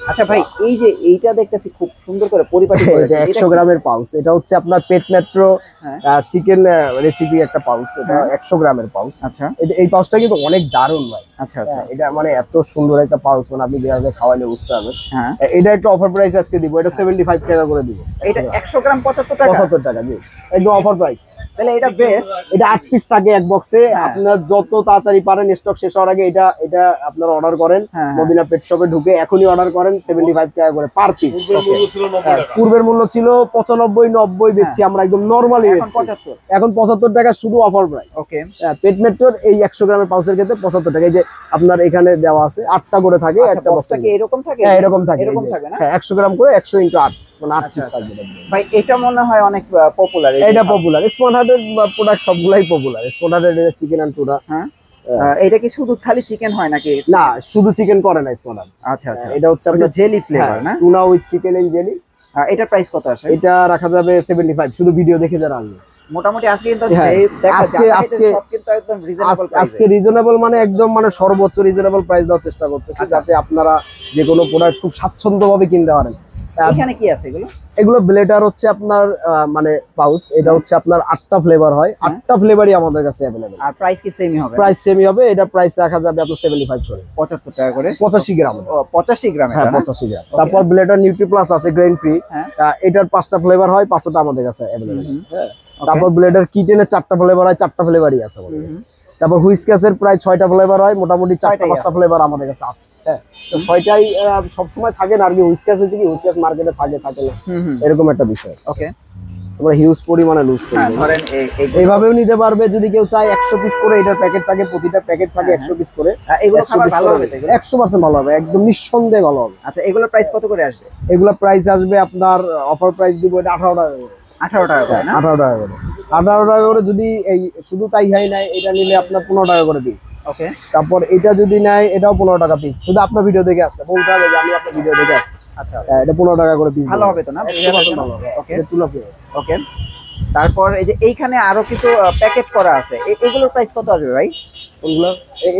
আচ্ছা ভাই, এই যে এইটা দেখতেছি খুব সুন্দর করে পরিপাটি এটা করেছে, 100 গ্রামের পাউচ। এটা হচ্ছে আপনার পেট মেট্রো হ্যাঁ। চিকেন রেসিপি একটা পাউচ, এটা হ্যাঁ। 100 গ্রামের পাউচ। আচ্ছা এই পাউচটা কিন্তু অনেক দারুণ ভাই। আচ্ছা আচ্ছা, হ্যাঁ, এটা মানে এত সুন্দর একটা পাউচ, মানে আপনি যেভাবে খাওয়াইলে বুঝতে পারবেন। হ্যাঁ। এটা একটা অফার প্রাইস আজকে দিব, এটা 75 টাকা করে দিব। এটা 100 গ্রাম 75 টাকা? 75 টাকা, জি, একদম অফার প্রাইস। তাহলে এটা বেস্ট। এটা 8 পিস থাকে এক বক্সে, হ্যাঁ। আপনার যত তাড়াতাড়ি পারেন স্টক শেষ হওয়ার আগে এটা আপনার অর্ডার করেন। হ্যাঁ, মদিনা পেট শপে ঢুকে এখনই অর্ডার করেন, 75 টাকা করে পার পিস। পূর্বের মূল্য ছিল 95-90 বেচছি আমরা একদম নরমালি, এখন 75? এখন 75 টাকা শুধু অফার প্রাইস। ওকে। পেট মেট্রোর এই 100 গ্রামের পাউচের ক্ষেত্রে 75 টাকা। এই যে আপনার এখানে দেওয়া আছে 8টা করে থাকে, আচ্ছা, একটা বক্সটা বক্সে কি এরকম থাকে? হ্যাঁ, এরকম থাকে, এরকম এই যে। থাকে না? হ্যাঁ, 100 গ্রাম করে 100 × 8, মানে 8 আচ্ছা, পিস আচ্ছা। থাকবে। ভাই এটা মনে হয় অনেক পপুলার। এটা পপুলার, স্মার্ট হার্টের প্রোডাক্ট সবগুলাই পপুলার। স্মার্ট হার্টের চিকেন এন্ড টুনা। হ্যাঁ, এটা কি শুধু খালি চিকেন হয় নাকি? না, শুধু চিকেন করে না স্মার্ট হার্ট। আচ্ছা আচ্ছা, এটা হচ্ছে ওটা জেলি ফ্লেভার না? Tuna with chicken and jelly. এটার প্রাইস কত আসে? এটা রাখা যাবে 75, শুধু ভিডিও দেখে যারা আসবে। মোটামুটি আজকে কিন্তু হ্যাঁ, আজকে- সব কিন্তু একদম রিজনেবল প্রাইসে। আজকে রিজনেবল, মানে একদম মানে সর্বোচ্চ রিজনেবল প্রাইস দেওয়ার চেষ্টা করতেছি, আচ্ছা। যাতে আপনারা যে কোনো প্রোডাক্ট খুব স্বাচ্ছন্দ্যভাবে কিনতে পারেন। এখানে কি আছে এগুলো? এগুলো ব্লেডার হচ্ছে আপনার মানে পাউচ, এটা হচ্ছে আপনার 8টা ফ্লেভার হয়, 8টা ফ্লেভারই আমাদের কাছে अवेलेबल। আর প্রাইস কি সেমই হবে? প্রাইস সেমই হবে। এটা প্রাইস রাখা যাবে আপনার 75 করে, 75 টাকা করে। 85 গ্রাম। ও 85 গ্রাম হ্যাঁ, এটা না? 85 গ্রাম। তারপর ব্লেডার নিউট্রি প্লাস আছে গ্রেইন ফ্রি, হ্যাঁ। এটার 5টা ফ্লেভার হয়, 5টা আমাদের কাছে अवेलेबल আছে। হ্যাঁ। Okay. তারপর ব্লেডার কিটেনের 4টা ফ্লেভার হয়, 4টা ফ্লেভারই আছে আমাদের কাছে। তারপর হুইস্কাসের প্রায় 6টা ফ্লেভার হয়, মোটামুটি 4টা-5টা ফ্লেভার আমাদের কাছে আছে। হ্যাঁ, তো 6টাই সবসময় থাকে না আর কি। হুইস্কাস হচ্ছে কি, হুইস্কাস মার্কেটে থাকে না, এরকম একটা বিষয়। ওকে। তোমরা হিউজ পরিমাণে লুজ হ্যাঁ, ধরেন এইভাবেও নিতে পারবে। যদি কেউ চায় 100 পিস করে এটার প্যাকেট থাকে, প্রতিটা প্যাকেট থাকে 100 পিস করে। এগুলো 100 খাবার piece ভালো করে হবে তো এগুলো? 100% ভালো হবে, একদম নিঃসন্দেহে ভালো হবে। আচ্ছা, এগুলোর প্রাইস কত করে আসবে? এগুলা প্রাইস আসবে আপনার অফার প্রাইস দিব এটা 18 টাকা করে। 18 টাকা করে না? 18 টাকা করে। 18 টাকা করে যদি এই শুধু তাই হয় নাই, এটা নিলে আপনার 15 টাকা করে পিস। ওকে। তারপর এটা যদি নেয়, এটাও 15 টাকা পিস। শুধু আপনার ভিডিও দেখে আসলে বলতে হবে যে আমি আপনার ভিডিও দেখে আসছি। আচ্ছা, এটা 15 টাকা করে পিস। ভালো হবে তো না? 100% ভালো হবে। ওকে এটা তুলা ফ্লেভার। ওকে। তারপর এই যে এইখানে আরো কিছু প্যাকেট করা আছে, এগুলোর প্রাইস কত আসবে ভাই?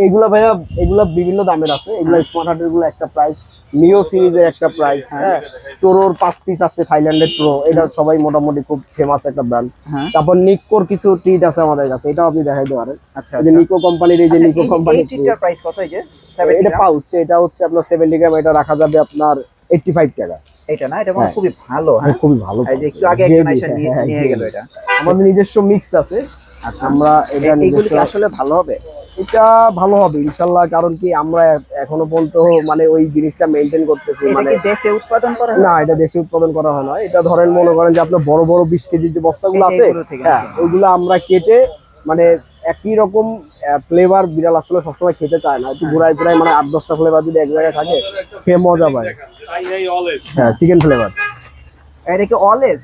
এইগুলা ভাইয়া, এগুলা বিভিন্ন দামের আছে। এগুলা স্মার্ট হার্টের গুলো একটা প্রাইস, নিও সিরিজের একটা প্রাইস। হ্যাঁ, টোরোর 5 পিস আছে, থাইল্যান্ডের প্রো, এটা সবাই মোটামুটি খুব ফেমাস একটা ব্র্যান্ড। হ্যাঁ। তারপর নিকোর কিছু ট্রিট আছে আমাদের কাছে, এটাও আপনি দেখাইতে পারেন। আচ্ছা এই যে নিকো কোম্পানির, এই যে নিকো কোম্পানির এইটার প্রাইস কত? এই যে 70 এটা গ্রাম? পাউচ, এটা হচ্ছে আপনার 70 গ্রাম, এটা রাখা যাবে আপনার 85 টাকা। এটা না? এটা মনে হয় খুবই ভালো। হ্যাঁ, খুবই ভালো। এই যে একটু আগে একজন এসে নিয়ে গেল এটা। আমাদের নিজস্ব মিক্স আছে। আচ্ছা, আমরা এটা এইগুলো কি নিজস্ব, আসলে ভালো হবে? এটা ভালো হবে ইনশাল্লাহ। কারণ কি, আমরা এখনো পর্যন্ত মানে ওই জিনিসটা মেনটেন করতেছি। এটা মানে কি দেশে উৎপাদন করা হয়? না, এটা দেশে উৎপাদন করা হয় না। এটা ধরেন মনে করেন যে আপনার বড় বড় 20 কেজির যে বস্তাগুলো আছে, এইগুলো থেকে হ্যাঁ, ওইগুলো আমরা কেটে, মানে একই রকম ফ্লেভার বিড়াল আসলে সবসময় খেতে চায় না। একটু ঘুরাই ঘুরাই, মানে 8-10টা ফ্লেভার যদি এক জায়গায় থাকে, খেয়ে মজা পায়। হ্যাঁ, চিকেন ফ্লেভার এটা কি অলওয়েজ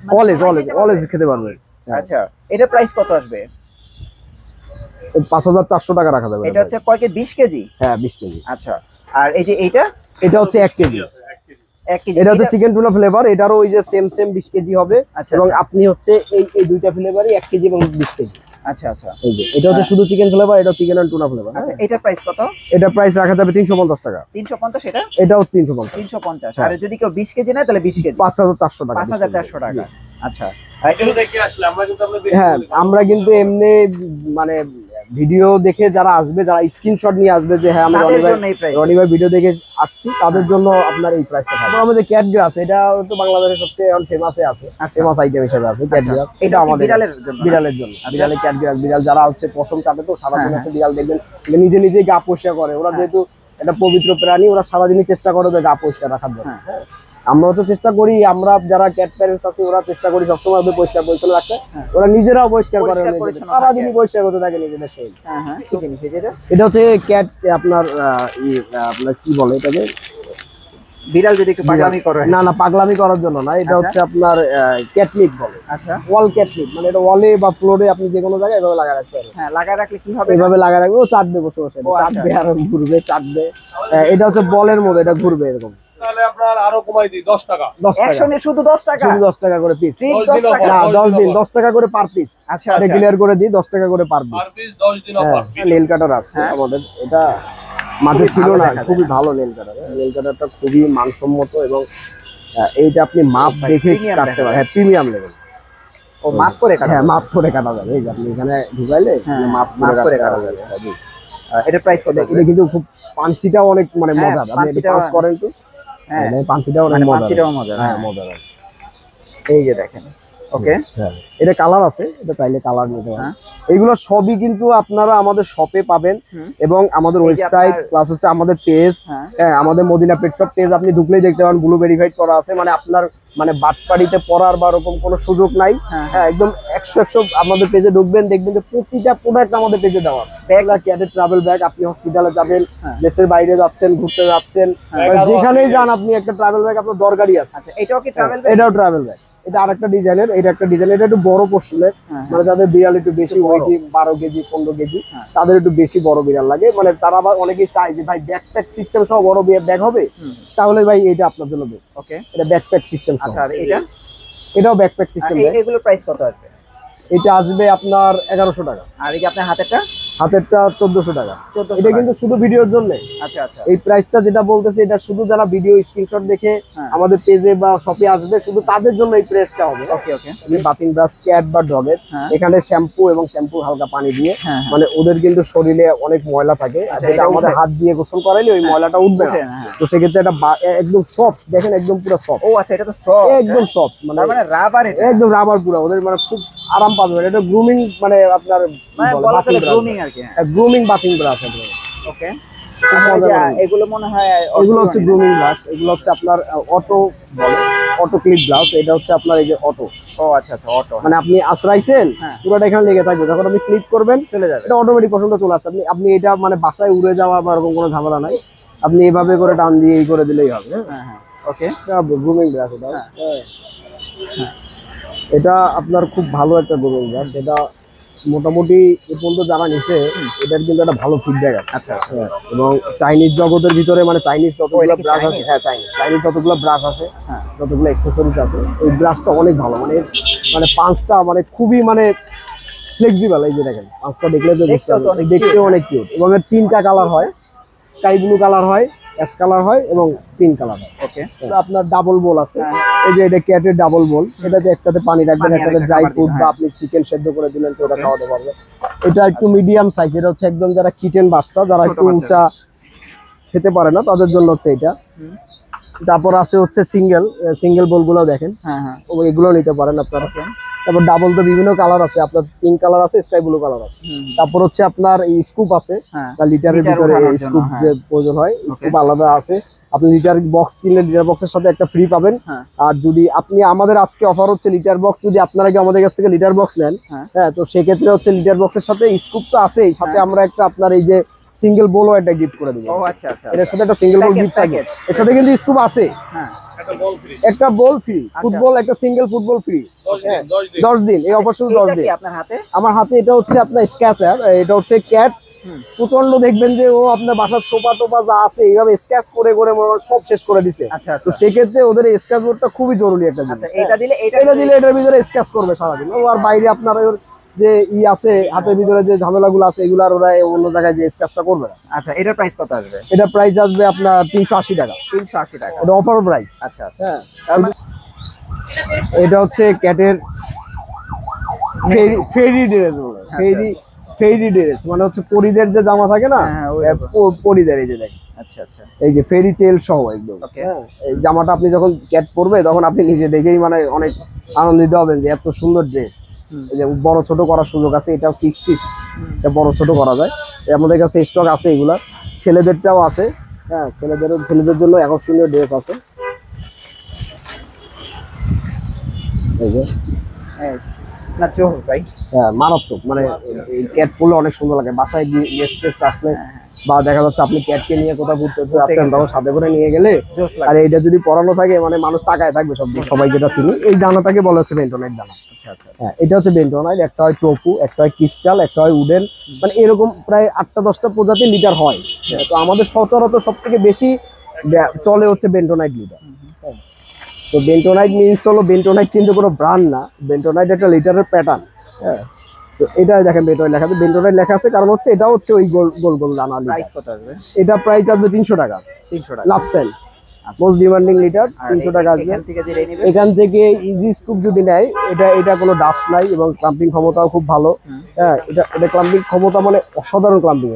অলওয়েজ খেতে পারবে। আচ্ছা, এটা প্রাইস কত আসবে? 5400 টাকা রাখা যাবে। এটা হচ্ছে কয় কেজি? 20 কেজি? হ্যাঁ, 20 কেজি। আচ্ছা, আর এই যে এইটা? এটা হচ্ছে 1 কেজি। 1 কেজি। এটা হচ্ছে চিকেন টুনা ফ্লেভার, এটারও ওই যে সেম 20 কেজি হবে। আচ্ছা, এবং আপনি হচ্ছে এই দুইটা ফ্লেভারই 1 কেজি এবং 20 কেজি। আচ্ছা আচ্ছা, এই যে এটা হচ্ছে শুধু চিকেন ফ্লেভার, এটা চিকেন এন্ড টুনা ফ্লেভার। আচ্ছা, এটার প্রাইস কত? এটা প্রাইস রাখা যাবে 350 টাকা। 350? এটা এটাও 350। 350। আর যদি কেউ 20 কেজি নেয় তাহলে 20 কেজি 5400 টাকা। 5400 টাকা। আচ্ছা, হ্যাঁ, আমরা কিন্তু এমনি মানে ভিডিও দেখে যারা আসবে, যারা স্ক্রিনশট নিয়ে আসবে যে হ্যাঁ আমরা তাদের জন্য এই প্রাইস। রনি ভাই ভিডিও দেখে আসছি, তাদের জন্য আপনার এই প্রাইসটা থাকবে। আমাদের ক্যাট গ্রাস, এটা তো বাংলাদেশের সবচেয়ে এখন ফেমাসে আছে, আচ্ছা। ফেমাস আইটেম হিসেবে আছে ক্যাট গ্রাস। এটা আমাদের বিড়ালের জন্য? বিড়ালের জন্য, আচ্ছা। বিড়ালের ক্যাট গ্রাস। বিড়াল যারা হচ্ছে পশম চাটে, তো সারাদিন হ্যাঁ, হচ্ছে বিড়াল দেখবেন যে নিজে নিজেই গা পরিষ্কার করে। ওরা যেহেতু এটা পবিত্র প্রাণী, ওরা সারাদিনই চেষ্টা করে যে গা পরিষ্কার রাখার জন্য। হ্যাঁ। আমরাও তো চেষ্টা করি, আমরা যারা ক্যাট প্যারেন্টস আছি ওরা চেষ্টা করি সবসময় ওদের পরিষ্কার পরিচ্ছন্ন রাখতে। ওরা নিজেরাও পরিষ্কার করে, পরিষ্কার পরিচ্ছন্ন সারাদিনই পরিষ্কার করতে থাকে নিজেদের সেই। হ্যাঁ হ্যাঁ, কি জিনিস এটা? এটা হচ্ছে ক্যাট আপনার আপনার কি বলে এটাকে, বিড়াল যদি একটু পাগলামি করে। না না, পাগলামি করার জন্য না, এটা হচ্ছে আপনার ক্যাটনিপ বলে। আচ্ছা, ওয়াল ক্যাটনিপ, মানে এটা ওয়ালে বা ফ্লোরে আপনি যে কোনো জায়গায় এভাবে লাগা রাখতে পারেন। হ্যাঁ, লাগায় রাখলে কি হবে? এভাবে লাগা রাখবে, ও চাটবে বসে বসে, ও, আচ্ছা। চাটবে আর ঘুরবে, চাটবে। এটা হচ্ছে বলের মধ্যে, এটা ঘুরবে এরকম। তাহলে আপনার আরো কমাই দিই 10 টাকা। 10 টাকা, একশনে শুধু 10 টাকা? শুধু 10 টাকা করে পিস। 10 টাকা? না, 10 দিন 10 টাকা করে পার পিস। আচ্ছা এটা আচ্ছা, ক্লিয়ার করে দিই, 10 টাকা করে পার পিস। পার পিস 10 দিন অফার। নেল কাটার আছে হ্যাঁ। আমাদের, এটা মাঝে খুবই ছিল ভালো না, দেখা যায়। খুবই ভালো নেল কাটার। নেল কাটারটা খুবই মানসম্মত এবং এইটা আপনি মাপ ভাই, দেখে premium কাটতে দেখা পারেন। হ্যাঁ, প্রিমিয়াম লেভেল। ও মাপ করে কাটা? হ্যাঁ, মাপ করে কাটা যাবে। এই যে আপনি এখানে ঢুকাইলে হ্যাঁ, মাপ মাপ করে করে কাটা কাটা যাবে। যাবে। জি। এটা প্রাইস কত? এটা কিন্তু খুব পাঞ্চিটাও অনেক মানে হ্যাঁ, মজার। আপনি পাঞ্চিটাও- পাঁচ করেন তো, হ্যাঁ, পাঞ্চিটাও অনেক মানে মজার। পাঞ্চিটাও মজার। হ্যাঁ, হ্যাঁ, মজার। এই যে দেখেন। ওকে, হ্যাঁ, এটা কালার আছে, এটা চাইলে কালার নিতে পারেন। হ্যাঁ। এগুলো সবই কিন্তু আপনারা আমাদের শপে পাবেন হুম। এবং আমাদের এই যে ওয়েবসাইট আপনার- প্লাস হচ্ছে আমাদের পেজ, হ্যাঁ, আমাদের মদিনা পেট শপ পেজ আপনি ঢুকলেই দেখতে পাবেন, ব্লু ভেরিফাইড করা আছে। মানে আপনার মানে বাটপাড়িতে পড়ার বা ওরকম কোনো সুযোগ নাই। হ্যাঁ, হ্যাঁ, একদম 100 আমাদের পেজে ঢুকবেন, দেখবেন যে প্রতিটা প্রোডাক্ট আমাদের পেজে দেওয়া আছে। ব্যাগ- ক্যাটের ট্রাভেল ব্যাগ, আপনি হসপিটালে যাবেন, হ্যাঁ। দেশের বাইরে যাচ্ছেন, ঘুরতে যাচ্ছেন, হ্যাঁ। যেখানেই যান আপনি একটা ট্রাভেল ব্যাগ আপনার দরকারই আছে। আচ্ছা, এটাও কি ট্রাভেল? এটাও ট্রাভেল ব্যাগ। এটা আরেকটা ডিজাইনের, এটা একটা ডিজাইন, এটা একটু বড় পোর্শনের, মানে যাদের বিড়াল একটু বেশি একটু বড়। ওয়েটি 12 কেজি 15 কেজি, হ্যাঁ। তাদের একটু বেশি বড় বিড়াল লাগে। মানে তারা আবার অনেকেই চায় যে ভাই ব্যাকপ্যাক সিস্টেম সহ বড় ব্যাগ হবে, তাহলে ভাই এটা আপনার জন্য বেস্ট। ওকে, এটা ব্যাকপ্যাক সিস্টেম। আচ্ছা, আর এটা? এটাও ব্যাকপ্যাক সিস্টেম। এগুলো প্রাইস কত আসবে? এটা আসবে আপনার 1100 টাকা। আর এই যে আপনার হাতেরটা? হাতেরটা 1400 টাকা। 1400 এটা কিন্তু শুধু ভিডিওর জন্য। আচ্ছা আচ্ছা, এই প্রাইসটা যেটা বলতেছে এটা শুধু যারা ভিডিও স্ক্রিনশট দেখে হ্যাঁ। আমাদের পেজে বা শপে আসবে, শুধু তাদের জন্য এই প্রাইসটা হবে। ওকে ওকে, বাথিং ব্রাশ ক্যাট বা ডগের, হ্যাঁ। এখানে শ্যাম্পু এবং শ্যাম্পু হালকা পানি দিয়ে, হ্যাঁ, মানে ওদের কিন্তু শরীরে অনেক ময়লা থাকে, আচ্ছা, যেটা এটা আমাদের উঠবে? হাত দিয়ে গোসল করাইলে ওই ময়লাটা উঠবে না। উঠে না, হ্যাঁ। তো সেক্ষেত্রে এটা একদম সফট, দেখেন একদম পুরো সফট, ও আচ্ছা, এটা তো সফট, একদম সফট, মানে তার মানে রাবার এটা? একদম রাবার পুরো, ওদের মানে খুব আরাম পাবেন। এটা গ্রুমিং মানে আপনার মানে বলা চলে গ্রুমিং আর কি। হ্যাঁ, গ্রুমিং বাথিং ব্রাশ। ওকে। খুব মজা লাগে। এগুলো মনে হয় এগুলো হচ্ছে গ্রুমিং ব্রাশ, এগুলো হচ্ছে আপনার অটো বলে, অটো ক্লিপ ব্রাশ। এটা হচ্ছে আপনার এই যে অটো, ও আচ্ছা আচ্ছা, অটো, মানে আপনি আশ্রাইছেন হ্যাঁ। পুরোটা এখানে লেগে থাকবে, যখন আপনি ক্লিক করবেন চলে যাবে। এটা অটোমেটিক পছন্দ চলে আসছে। আপনি এটা মানে বাসায় উড়ে যাওয়া বা এরকম কোনো ঝামেলা নাই, আপনি এইভাবে করে টান দিয়ে এই করে দিলেই হবে। হ্যাঁ হ্যাঁ, ওকে। গ্রুমিং ব্রাশ এটা। হ্যাঁ। এটা আপনার খুব ভালো একটা গ্রুমিং ব্রাশ। এটা মোটামুটি এ পর্যন্ত যারা নিছে এটার কিন্তু একটা ভালো ফিডব্যাক আছে। আচ্ছা আচ্ছা, হ্যাঁ, এবং চাইনিজ জগতের ভিতরে মানে চাইনিজ যতগুলো এটা কি ব্রাশ আছে, Chinese? হ্যাঁ চাইনিজ যতগুলো ব্রাশ আছে, হ্যাঁ। যতগুলো অ্যাক্সেসরিজ আছে, এই ব্রাশটা অনেক ভালো। মানে পাঁচটা মানে খুবই মানে ফ্লেক্সিবল। এই যে দেখেন পাঁচটা দেখলে তো বুঝতে দেখতেও তো পারবেন, অনেক দেখতে cute, অনেক কিউট। এবং এর 3টা কালার হয়, স্কাই ব্লু কালার হয়, অ্যাশ কালার হয় এবং পিঙ্ক কালার হয়। ওকে। তো আপনার ডাবল বোল আছে, হ্যাঁ। এই যে এটা ক্যাটের ডাবল বোল, এটাতে একটাতে পানি রাখবেন, পানি আর একটাতে একটা ড্রাই খাবার ফ্রুট দিবেন, বা হ্যাঁ। আপনি চিকেন সেদ্ধ করে দিলেন তো ওটা Okay. খাওয়াতে পারবে। এটা একটু মিডিয়াম সাইজ, এটা হচ্ছে একদম যারা কিটেন বাচ্চা, যারা ছোট একটু বাচ্চা। উঁচা খেতে পারে না তাদের জন্য হচ্ছে এটা। হুম। তারপর আছে হচ্ছে সিঙ্গেল বোলগুলো দেখেন, হ্যাঁ হ্যাঁ, এগুলো নিতে পারেন আপনারা। ওকে। তারপর ডাবল তো বিভিন্ন কালার আছে, আপনার পিঙ্ক কালার আছে, স্কাই ব্লু কালার আছে। তারপর হচ্ছে আপনার এই স্কুপ আছে, হ্যাঁ, লিটারের লিটার ভিতরে ওঠানোর জন্য, স্কুপ হ্যাঁ। যে প্রয়োজন হয়, স্কুপ আলাদা আছে। আপনি লিটার বক্স কিনলে লিটার বক্সের সাথে একটা ফ্রি পাবেন। হ্যাঁ। আর যদি আপনি আমাদের আজকে অফার হচ্ছে লিটার বক্স, যদি আপনারা কি আমাদের কাছ থেকে লিটার বক্স নেন, হ্যাঁ। হ্যাঁ, তো সেক্ষেত্রে হচ্ছে লিটার বক্সের সাথে স্কুপ তো আছেই, সাথে হ্যাঁ। আমরা একটা আপনার এই যে সিঙ্গেল বোলও একটা গিফট করে দিব। ও আচ্ছা আচ্ছা, এর সাথে একটা সিঙ্গেল বোল Package, গিফট থাকে, package। এর সাথে কিন্তু স্কুপ আছে, হ্যাঁ, একটা বল ফ্রি। একটা বল ফ্রি, আচ্ছা। ফুটবল একটা সিঙ্গেল ফুটবল ফ্রি। 10 দিন 10 দিন। 10 দিন, এই অফার শুধু 10 এটা কি দিন। আপনার হাতে? আমার হাতে এটা হচ্ছে আপনার স্ক্যাচার, এটা হচ্ছে ক্যাট। হুম। প্রচন্ড দেখবেন যে ও আপনার বাসার ছোপা টোপা যা আছে এইভাবে স্ক্যাচ করে করে মনে হয় সব শেষ করে দিছে। আচ্ছা তো আচ্ছা সেক্ষেত্রে ওদের স্ক্যাচ বোর্ডটা খুবই জরুরি একটা জিনিস। আচ্ছা, এটা দিলে এটা দিলে এটার ভিতরে স্ক্যাচ করবে সারাদিন। ও আর বাইরে আপনার ওর যে আছে হাতের ভিতরে যে ঝামেলাগুলো আছে এগুলো আর ওরা অন্য জায়গায় যে স্ক্যাচটা করবে না। আচ্ছা, এটার প্রাইস কত আসবে? এটা প্রাইস আসবে আপনার 380 টাকা। 380 টাকা। এটা অফার প্রাইস। আচ্ছা আচ্ছা, হ্যাঁ, তার মানে- এটা হচ্ছে ক্যাটের ফেরি ড্রেস বলে, ফেরি ড্রেস মানে হচ্ছে পরিদের যে জামা থাকে না, হ্যাঁ, ওই পরিদের। এই যে দেখেন, আচ্ছা আচ্ছা, এই যে ফেরি টেল সহ একদম। Okay. হ্যাঁ, এই জামাটা আপনি যখন ক্যাট পরবে তখন আপনি নিজে দেখেই মানে অনেক আনন্দিত হবেন যে এত সুন্দর ড্রেস। এই যে বড় ছোট করার সুযোগ আছে, এটা হচ্ছে স্টিচ, এটা বড় ছোট করা যায়। আমাদের কাছে স্টক আছে এগুলা, ছেলেদেরটাও আছে। হ্যাঁ, ছেলেদের জন্য আকর্ষণীয় ড্রেস আছে। এই যে এই, না জোস ভাই। হ্যাঁ মারাত্মক, মানে ক্যাট পরলে অনেক সুন্দর লাগে। বাসায় গেস্ট টেস্ট আসলে বা দেখা যাচ্ছে আপনি ক্যাটকে নিয়ে কোথাও ঘুরতে যাচ্ছেন, তখন সাথে করে নিয়ে গেলে জোস আর লাগে। এইটা যদি পরানো থাকে মানে মানুষ তাকায় থাকবে সব দিকে। সবাই যেটা চিনি এই দানাটাকে বলা হচ্ছে বেন্টোনাইট দানা। আচ্ছা আচ্ছা হ্যাঁ এটা হচ্ছে বেন্টোনাইট, একটা হয় টোফু, একটা হয় ক্রিস্টাল, একটা হয় উডেন, মানে এরকম প্রায় 8টা-10টা প্রজাতি লিটার হয়। তো আমাদের সচরাচর সব থেকে বেশি চলে হচ্ছে বেন্টোনাইট লিটার। তো বেন্টোনাইট মিনস হলো, বেন্টোনাইট কিন্তু কোনো ব্র্যান্ড না, বেন্টোনাইট একটা লিটারের প্যাটার্ন। হ্যাঁ তো এটা দেখেন বেন্টোনাইট লেখা আছে, বেন্টোনাইট লেখা আছে কারণ হচ্ছে এটা হচ্ছে ওই গোল গোল গোল দানা প্রাইস লিটার। কত আসবে? এটা প্রাইস আসবে 300 টাকা, 300 টাকা। লাভ সেল, মোস্ট ডিমান্ডিং লিটার, আর 300 টাকা আসবে। এখান থেকে যে নেবে, এখান থেকে ইজি স্কুপ যদি নেয়, এটা কোনো ডাস্ট নাই এবং ক্লাম্পিং ক্ষমতাও খুব ভালো। হ্যাঁ এটা ক্লাম্পিং ক্ষমতা মানে অসাধারণ ক্লাম্পিং।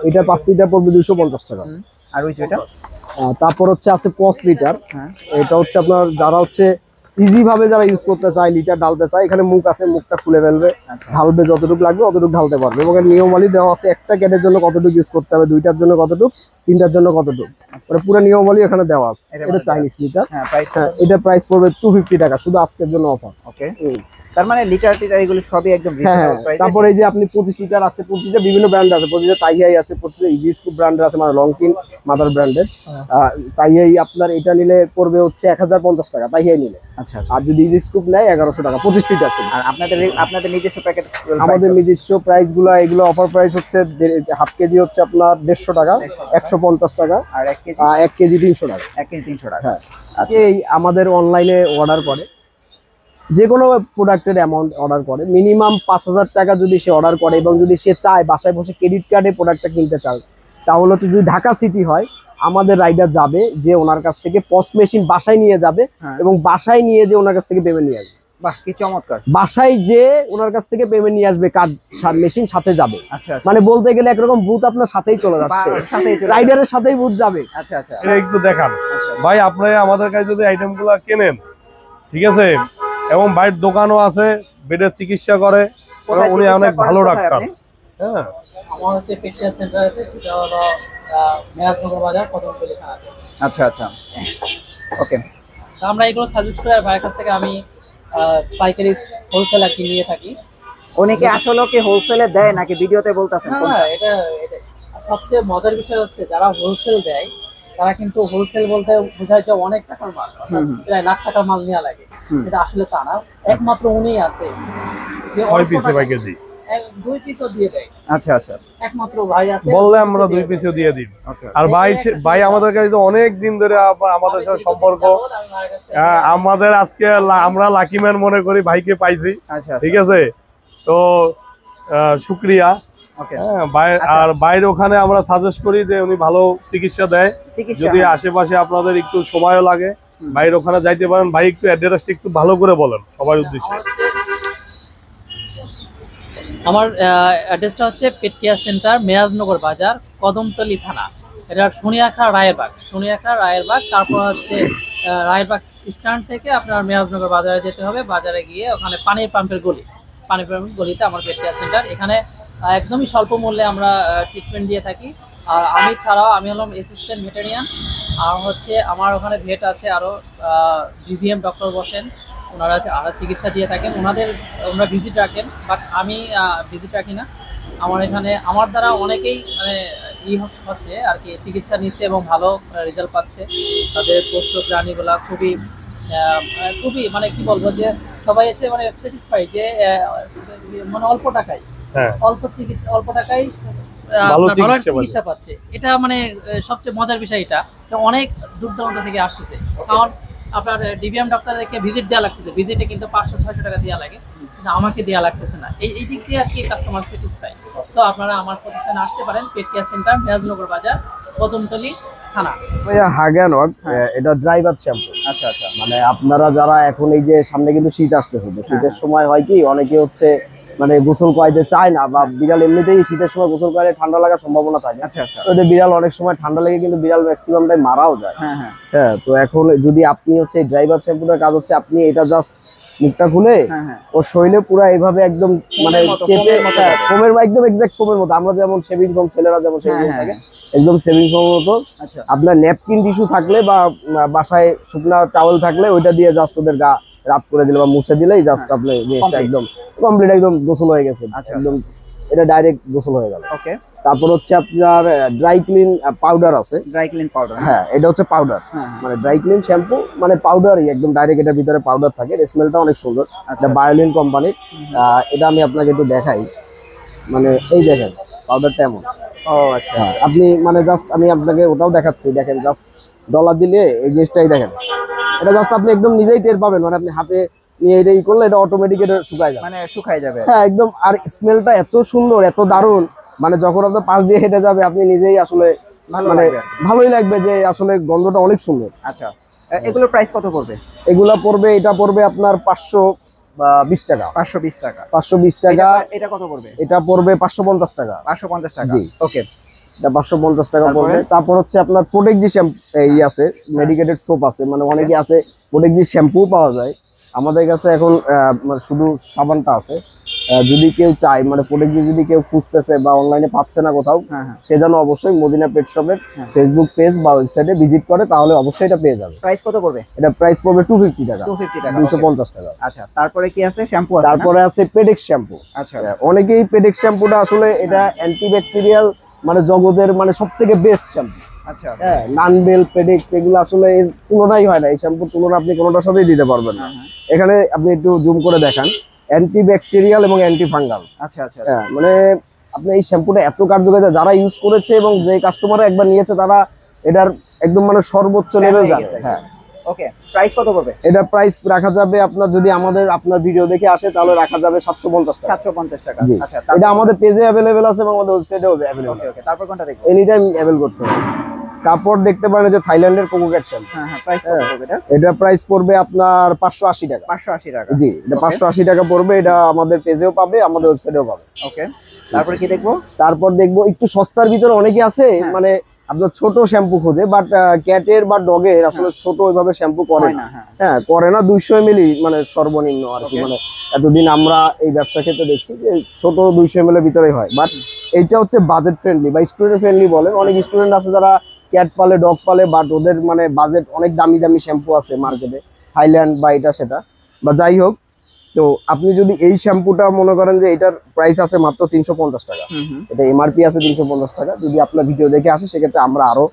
এটা 5 লিটার পড়বে 250 টাকা। আর ওই যেটা তারপর হচ্ছে আছে 5 লিটার। হ্যাঁ এটা হচ্ছে আপনার যারা হচ্ছে ইজি ভাবে যারা ইউজ করতে চায়, লিটার ঢালতে চায়, এখানে মুখ আছে, মুখটা খুলে ফেলবে, আচ্ছা। ঢালবে যতটুকু লাগবে অতটুকু ঢালতে পারবে। এবং এর নিয়মাবলী দেওয়া আছে, একটা ক্যাটের জন্য কতটুকু ইউজ করতে হবে, 2টার জন্য কতটুকু, 3টার জন্য কতটুকু, মানে পুরো নিয়মাবলী এখানে দেওয়া আছে। এটা চাইনিজ লিটার। হ্যাঁ প্রাইস হ্যাঁ এটা প্রাইস পড়বে 250 টাকা, শুধু আজকের জন্য অফার। ওকে। তার মানে লিটার টিটার এগুলো সবই একদম হ্যাঁ রিজনেবল প্রাইসে। তারপরে এই যে আপনি 25 লিটার আছে, 25টা বিভিন্ন ব্র্যান্ড আছে, 25টা তাইহাই আছে, 25টা ইজি স্কুপ ব্র্যান্ডের আছে, মানে লংকিন মাদার ব্র্যান্ডের। তাইহাই আপনার এটা নিলে পড়বে হচ্ছে 1050 টাকা তাইহাই নিলে। আচ্ছা আচ্ছা। আর যদি ইজি স্কুপ নেয় 1100 টাকা, 25 লিটার ছিল। আর আপনাদের নিজস্ব প্যাকেট আমাদের নিজস্ব প্রাইস গুলো এগুলো অফার প্রাইস হচ্ছে হাফ কেজি হচ্ছে আপনার 150 টাকা, 150 টাকা, আর 1 কেজি 1 কেজি 300 টাকা। 1 কেজি 300 টাকা। হ্যাঁ এই আমাদের অনলাইনে অর্ডার করে যে কোনো প্রোডাক্টের অ্যামাউন্ট অর্ডার করে মিনিমাম 5000 টাকা যদি সে অর্ডার করে, এবং যদি সে চায় বাসায় বসে ক্রেডিট কার্ডে প্রোডাক্টটা কিনতে চায়, তাহলে তো যদি ঢাকা সিটি হয় আমাদের রাইডার যাবে, যে ওনার কাছ থেকে পস মেশিন বাসায় নিয়ে যাবে এবং বাসায় নিয়ে যে ওনার কাছ থেকে পেমেন্ট নিয়ে আসবে। বাহ কি চমৎকার। বাসায় যে ওনার কাছ থেকে পেমেন্ট নিয়ে আসবে, কার্ড মেশিন সাথে যাবে। আচ্ছা আচ্ছা। মানে বলতে গেলে একরকম বুথ আপনার সাথেই চলে যাচ্ছে, সাথেই চলে রাইডারের সাথেই বুথ যাবে। আচ্ছা আচ্ছা। এটা একটু দেখান ভাই, আপনি আমাদের কাছে যদি আইটেমগুলো কেনেন, ঠিক আছে, এবং বাইরের দোকানও আছে, বেডের চিকিৎসা করে, কোথায় উনি চিকিৎসা অনেক করেন, ভালো কোথায় ডাক্তার। আপনি? হ্যাঁ আমার হচ্ছে ফিটনেস সেন্টার আছে, সেটা হলো মেরাজনগর বাজার কদমতলী থানাতে। আচ্ছা আচ্ছা। ওকে। তো আমরা এগুলো সাজেস্ট করে ভাইয়ের কাছ থেকে আমি পাইকারি হোলসেলার কিনে থাকি। অনেকে আসলে কি হোলসেলে দেয় নাকি ভিডিওতে বলতাছেন? না এটা সবচেয়ে মজার বিষয় হচ্ছে যারা হোলসেল দেয় তারা কিন্তু হোলসেল বলতে বোঝায় যে অনেক টাকার মাল, প্রায় লাখ টাকার মাল নেওয়া লাগে, এটা আসলে তা না। একমাত্র উনিই আছে যে 6 পিসে ভাই কেজি, 2 পিসও দিয়ে দেয়, আচ্ছা আচ্ছা। একমাত্র ভাই আছে বললে আমরা 2 পিসও দিয়ে দিই। আর ভাই ভাই আমাদের কাছে তো অনেক দিন ধরে আমাদের সাথে সম্পর্ক। আমি ভাইয়ের কাছ থেকে আমাদের আজকে আমরা লাকি ম্যান মনে করি, ভাইকে পাইছি, আচ্ছা ঠিক আছে। তো শুক্রিয়া। ওকে। হ্যাঁ আর বাইরে ওখানে আমরা সাজেস্ট করি যে উনি ভালো চিকিৎসা দেয়। চিকিৎসা যদি আশেপাশে আপনাদের একটু সময়ও লাগে, বাইরে ওখানে যাইতে পারেন। ভাই একটু অ্যাড্রেসটা একটু ভালো করে বলেন সবার উদ্দেশ্যে। আমার অ্যাড্রেসটা হচ্ছে পেট কেয়ার সেন্টার, মেরাজনগর বাজার, কদমতলী থানা। এটা সোনিয়াখা রায়েরবাগ। তারপর হচ্ছে রায়েরবাগ স্ট্যান্ড থেকে আপনার মেরাজনগর বাজারে যেতে হবে। বাজারে গিয়ে ওখানে পানির পাম্পের গলিতে আমার পেট কেয়ার সেন্টার। এখানে একদমই স্বল্প মূল্যে আমরা ট্রিটমেন্ট দিয়ে থাকি। আর আমি ছাড়াও আমি হলাম অ্যাসিস্ট্যান্ট ভেটেরিয়ান। আর হচ্ছে আমার ওখানে ভেট আছে আরও জিভিএম ডক্টর বসেন, ওনারা আরও চিকিৎসা দিয়ে থাকেন। ওনারা ভিজিট রাখেন, বাট আমি ভিজিট রাখি না। আমার এখানে আমার দ্বারা অনেকেই মানে হচ্ছে আর কি চিকিৎসা নিচ্ছে এবং ভালো রেজাল্ট পাচ্ছে। তাদের পোষ্য প্রাণীগুলা খুবই মানে কি বলবো, যে সবাই এসে মানে স্যাটিসফাই যে মানে অল্প টাকায় ভালো আপনার চিকিৎসা চিকিৎসা পাচ্ছে। এটা মানে সবচেয়ে মজার বিষয়, এটা অনেক দূর দূরান্ত থেকে আসতেছে। কারণ আপনার ডিভিএম ডক্টরকে ভিজিট দেওয়া লাগতেছে, ভিজিটে কিন্তু 500-600 টাকা দেওয়া লাগে, কিন্তু আমাকে দেওয়া লাগতেছে না। এই দিক দিয়ে আর কি কাস্টমার স্যাটিসফাই। সো আপনারা আমার প্রতিষ্ঠানে আসতে পারেন, পেট কেয়ার সেন্টার, মেরাজনগর বাজার, কদমতলী থানা। ভাইয়া হাগানক, এটা ড্রাইভার শ্যাম্পু। আচ্ছা আচ্ছা। মানে আপনারা যারা এখন এই যে সামনে কিন্তু শীত আসতেছে, তো শীতের সময় হয় কি অনেকে হচ্ছে মানে গোসল করাইতে চায় না, বা বিড়াল এমনিতেই শীতের সময় গোসল করালে ঠান্ডা লাগার সম্ভাবনা থাকে। আচ্ছা আচ্ছা। তো বিড়াল অনেক সময় ঠান্ডা লেগে কিন্তু বিড়াল ম্যাক্সিমাম টাইম মারাও যায়। হ্যাঁ হ্যাঁ হ্যাঁ তো এখন যদি আপনি হচ্ছে ড্রাইভার শ্যাম্পুটার কাজ হচ্ছে আপনি এটা জাস্ট মুখটা খুলে হ্যাঁ হ্যাঁ। ও শরীরে পুরো এইভাবে একদম মানে চেপে ফোমের একদম এক্সাক্ট ফোমের মতো, আমরা যেমন শেভিং ফোম, ছেলেরা যেমন শেভিং ফোম থাকে একদম শেভিং ফোমের মতো। আচ্ছা। আপনার ন্যাপকিন টিস্যু থাকলে বা বাসায় শুকনা টাওয়েল থাকলে ওইটা দিয়ে জাস্ট ওদের গা রাব করে দিলে বা মুছে দিলেই জাস্ট আপনি জিনিসটা Complete. একদম কমপ্লিট, একদম গোসল হয়ে গেছে আচ্ছা, একদম, এটা ডাইরেক্ট গোসল হয়ে গেল। ওকে, তারপর হচ্ছে আপনার ড্রাই ক্লিন পাউডার আছে। Dry clean powder. হ্যাঁ, এটা হচ্ছে পাউডার, হ্যাঁ, মানে ড্রাই ক্লিন শ্যাম্পু মানে পাউডারই একদম ডাইরেক্ট, এটার ভিতরে পাউডার থাকে, স্মেলটা অনেক সুন্দর। আচ্ছা, এটা বায়োলিন কোম্পানির। এটা আমি আপনাকে একটু দেখাই, মানে এই দেখেন পাউডারটা এমন। ও আচ্ছা, হ্যাঁ, আপনি মানে জাস্ট আমি আপনাকে ওটাও দেখাচ্ছি, দেখেন জাস্ট ডলার দিলে এই জিনিসটাই দেখেন, এটা জাস্ট আপনি একদম নিজেই টের পাবেন, মানে আপনি হাতে নিয়ে এটা ই করলে এটা অটোমেটিক এটা শুকায় যাবে, মানে শুকায় যাবে। হ্যাঁ একদম। আর স্মেলটা এত সুন্দর, এত দারুণ, মানে যখন আপনার পাশ দিয়ে হেঁটে যাবে আপনি নিজেই আসলে ভালো মানে লাগবে। ভালোই লাগবে যে আসলে গন্ধটা অনেক সুন্দর। আচ্ছা, এগুলোর প্রাইস কত পড়বে? এগুলা পড়বে, এটা পড়বে আপনার 520 টাকা। 520 টাকা। 520 টাকা। এটা কত পড়বে? এটা পড়বে 550 টাকা। 550 টাকা, জি। ওকে। এটা 550 টাকা তারপরে? পড়বে। তারপর হচ্ছে আপনার প্রোটেক্ট জি শ্যাম্পু আছে, মেডিকেটেড সোপ আছে, মানে অনেকে আছে প্রোটেক্ট জি শ্যাম্পু পাওয়া যায়। আমাদের কাছে এখন মানে শুধু সাবানটা আছে। যদি কেউ চায়, মানে প্রোটেক্ট জি যদি কেউ খুঁজতেছে বা অনলাইনে পাচ্ছে না কোথাও, হ্যাঁ, হ্যাঁ। সে যেন অবশ্যই মদিনা পেট শপের হ্যাঁ। ফেসবুক পেজ বা ওয়েবসাইটে ভিজিট করে, তাহলে অবশ্যই এটা পেয়ে যাবে। প্রাইস কত পড়বে? এটা প্রাইস পড়বে 250 টাকা। 250 টাকা, 250 টাকা। আচ্ছা। তারপরে কি আছে? শ্যাম্পু আছে না? তারপরে আছে পেডেক্স শ্যাম্পু। আচ্ছা, অনেকেই পেডেক্স শ্যাম্পুটা আসলে এটা অ্যান্টিব্যাকটেরিয়াল, মানে জগতের মানে সবথেকে বেস্ট শ্যাম্পু। আচ্ছা, হ্যাঁ, নানবেল, পেডেক্স এগুলো আসলে এর তুলনাই হয় না, এই শ্যাম্পুর তুলনা আপনি কোনোটার সাথেই দিতে পারবেন না। এখানে আপনি একটু জুম করে দেখান, অ্যান্টিব্যাকটেরিয়াল এবং অ্যান্টি ফাঙ্গাল। আচ্ছা, আচ্ছা, হ্যাঁ, মানে আপনি এই শ্যাম্পুটা এত কার্যকারিতা, যারা ইউজ করেছে এবং যে কাস্টমার একবার নিয়েছে তারা এটার একদম মানে সর্বোচ্চ লেভেল জানে। হ্যাঁ, ওকে। প্রাইস কত পড়বে? এটা প্রাইস রাখা যাবে আপনার, যদি আপনার ভিডিও দেখে আসে তাহলে রাখা যাবে 750 টাকা। 750 টাকা, জি। আচ্ছা। এটা আমাদের পেজে অ্যাভেলেবেল আছে এবং আমাদের ওয়েবসাইটেও অ্যাভেলেবেল ওকে, আছে, ওকে। তারপর কোনটা দেখবো? এনি টাইম অ্যাভেল করতে হবে। তারপর দেখতে পারেন যে থাইল্যান্ডের কোকোক্যাট শ্যাম্পু। হ্যাঁ, হ্যাঁ। প্রাইস কত পড়বে এটা? এটা প্রাইস পড়বে আপনার 580 টাকা। 580 টাকা, জি, এটা Okay. 580 টাকা পড়বে। এটা আমাদের পেজেও পাবে, আমাদের ওয়েবসাইটেও পাবে। ওকে। তারপরে কি দেখবো? তারপর দেখবো একটু সস্তার ভিতরে অনেকে আছে, হ্যাঁ। মানে আপনার ছোট শ্যাম্পু খোঁজে, বাট ক্যাটের বা ডগের আসলে ছোট ওইভাবে শ্যাম্পু করে হয় না। না, হ্যাঁ। হ্যাঁ, করে না, 200 ml মানে সর্বনিম্ন আর কি। Okay. মানে এতদিন আমরা এই ব্যবসা ক্ষেত্রে দেখছি যে ছোট 200 ml এর ভিতরেই হয়, বাট এইটা হচ্ছে বাজেট ফ্রেন্ডলি বা স্টুডেন্ট ফ্রেন্ডলি বলেন। অনেক স্টুডেন্ট আছে যারা ক্যাট পালে, ডগ পালে, বাট ওদের মানে বাজেট অনেক দামি দামি শ্যাম্পু আছে মার্কেটে, থাইল্যান্ড বা এটা সেটা বা যাই হোক। তো আপনি যদি এই শ্যাম্পুটা মনে করেন যে এটার প্রাইস আছে মাত্র 350 টাকা, এটা এমআরপি আছে 350 টাকা। যদি আপনার ভিডিও দেখে আসে সেক্ষেত্রে আমরা আরো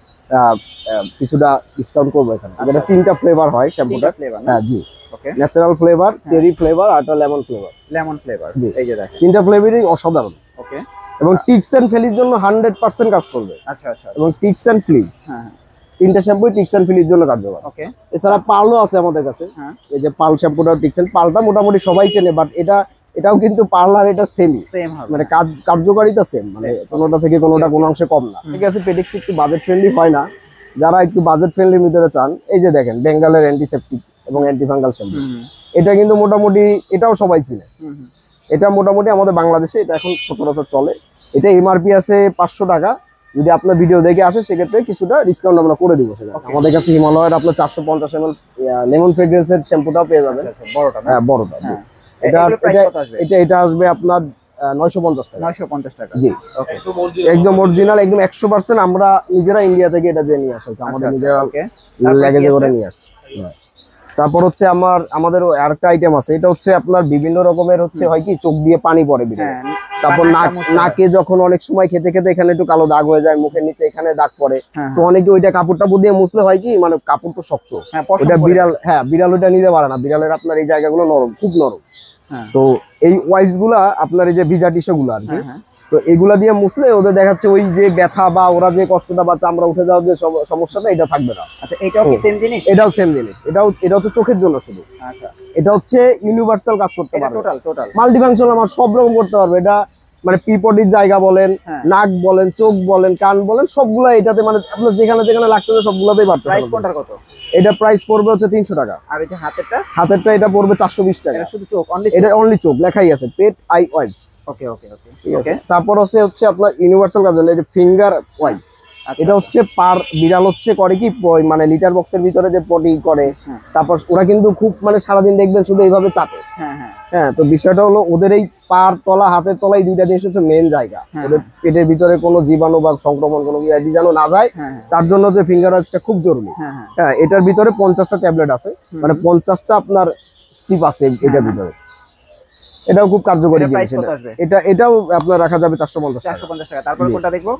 কিছুটা ডিসকাউন্ট করবো এখানে। এটা 3টা ফ্লেভার হয় শ্যাম্পুটা। ফ্লেভার না? হ্যাঁ, জি। ওকে। ন্যাচারাল ফ্লেভার, চেরি ফ্লেভার আর লেমন ফ্লেভার। লেমন ফ্লেভার, জি। এই যে দেখেন। 3টা ফ্লেভারই অসাধারণ ওকে। এবং টিক্স এন্ড ফ্লির জন্য 100% কাজ করবে। আচ্ছা, আচ্ছা। এবং টিক্স এন্ড ফ্লি, হ্যাঁ, 3টা শ্যাম্পুই টিক্স এন্ড ফ্লির জন্য কার্যকর। ওকে। এছাড়া পার্লও আছে আমাদের কাছে। হ্যাঁ। এই যে পার্ল শ্যাম্পুটাও টিক্স এন্ড, পার্লটা মোটামুটি সবাই চেনে, বাট এটাও কিন্তু পার্লার এটা সেমই, সেম হবে, মানে কার্যকারিতা সেম, মানে কোনোটা থেকে কোনোটা কোনো অংশে কম না। ঠিক আছে, পেডিক্স একটু বাজেট ফ্রেন্ডলি হয় না, যারা একটু বাজেট ফ্রেন্ডলির ভিতরে চান, এই যে দেখেন বেঙ্গলের অ্যান্টিসেপটিক এবং অ্যান্টিফাঙ্গাল শ্যাম্পু। এটা কিন্তু মোটামুটি এটাও সবাই চিনে। এটা মোটামুটি আমাদের বাংলাদেশে এটা এখন সচরাচর চলে। এটা এমআরপি আছে 500 টাকা। যদি আপনার ভিডিও দেখে আসে সেক্ষেত্রে কিছুটা ডিসকাউন্ট আমরা করে দিব। আমাদের কাছে হিমালয়ের আপনার 450 ml লেমন ফ্রেগ্রেন্সের শ্যাম্পুটাও পেয়ে যাবেন। বড়টা না? হ্যাঁ, বড়টা। হ্যাঁ। এটা এগুলোর price কত আসবে? এটা আসবে আপনার 950 টাকা। 950 টাকা, জি। ওকে। একদম অরিজিনাল, একদম 100% আমরা নিজেরা ইন্ডিয়া থেকে এটা দিয়ে নিয়ে আসি, আমাদের নিজেরা ওকে। ল্যাগেজে করে নিয়ে আসছি। তারপর হচ্ছে আমাদের আরেকটা আইটেম আছে, এটা হচ্ছে আপনার বিভিন্ন রকমের হচ্ছে হয় কি চোখ দিয়ে পানি পড়ে বিড়ালে। হ্যাঁ। তারপর নাকে যখন অনেক সময় খেতে খেতে এখানে একটু কালো দাগ হয়ে যায়, মুখের নিচে এখানে দাগ পড়ে, হ্যাঁ, তো অনেকে ওইটা কাপড়টা দিয়ে মুছলে হয় কি, মানে কাপড় তো শক্ত, হ্যাঁ, পশম ওটা পড়ে। বিড়াল ওইটা নিতে পারে না। বিড়ালের আপনার এই জায়গাগুলো নরম, খুব নরম। হ্যাঁ। তো এই ওয়াইপস গুলা আপনার এই যে ভিজা টিস্যু গুলো আর কি, হ্যাঁ, হ্যাঁ। তো এগুলা দিয়ে মুছলে ওদের দেখাচ্ছে ওই যে ব্যথা বা ওরা যে কষ্টটা বা চামড়া উঠে যাওয়ার যে সমস্যাটা, এটা থাকবে না। আচ্ছা, এটাও কি সেম জিনিস? এটাও সেম জিনিস। এটা হচ্ছে চোখের জন্য শুধু। আচ্ছা, এটা হচ্ছে ইউনিভার্সাল কাজ করতে এটা পারবে, টোটাল মাল্টিফাংশনাল, আমার সব রকম করতে পারবে। এটা মানে পিপটির জায়গা বলেন, হ্যাঁ। নাক বলেন, চোখ বলেন, কান বলেন, সবগুলা এটাতে মানে আপনার যেখানে যেখানে লাগতেছে সবগুলাতেই পারতে প্রাইস পারবেন। কোনটার কত? এটা প্রাইস পড়বে হচ্ছে 300 টাকা। আর এই যে হাতেরটা? হাতেরটা এটা পড়বে 420 টাকা। এটা শুধু চোখ, অনলি এটা অনলি চোখ, লেখাই আছে পেট আই ওয়াইপস। ওকে, ওকে, ওকে, ঠিক আছে। ওকে। তারপর হচ্ছে আপনার ইউনিভার্সাল কাজ হলো এই যে ফিঙ্গার ওয়াইপস। আচ্ছা, এটা হচ্ছে বিড়াল হচ্ছে করে কি মানে লিটার বক্সের ভিতরে যে পটি করে, হ্যাঁ। তারপর ওরা কিন্তু খুব মানে সারাদিন দেখবেন শুধু এইভাবে চাপে। হ্যাঁ, হ্যাঁ। হ্যাঁ, তো বিষয়টা হলো ওদের এই পার তলা, হাতের তলা, এই দুইটা জিনিস হচ্ছে মেন জায়গা। হ্যাঁ, ওদের পেটের ভিতরে কোনো জীবাণু বা সংক্রমণ কোনো বীজাণু না যায়, হ্যাঁ, তার জন্য যে ফিঙ্গার ওয়াইপসটা খুব জরুরি। হ্যাঁ, হ্যাঁ। হ্যাঁ, এটার ভিতরে 50টা ট্যাবলেট আছে, মানে 50টা আপনার স্টিপ আছে এটার ভিতরে, এটাও খুব কার্যকরী এটা প্রাইস জিনিস। কত আসবে? এটাও আপনার রাখা যাবে 450 টাকা। 450 টাকা। তারপর কোনটা দেখবো?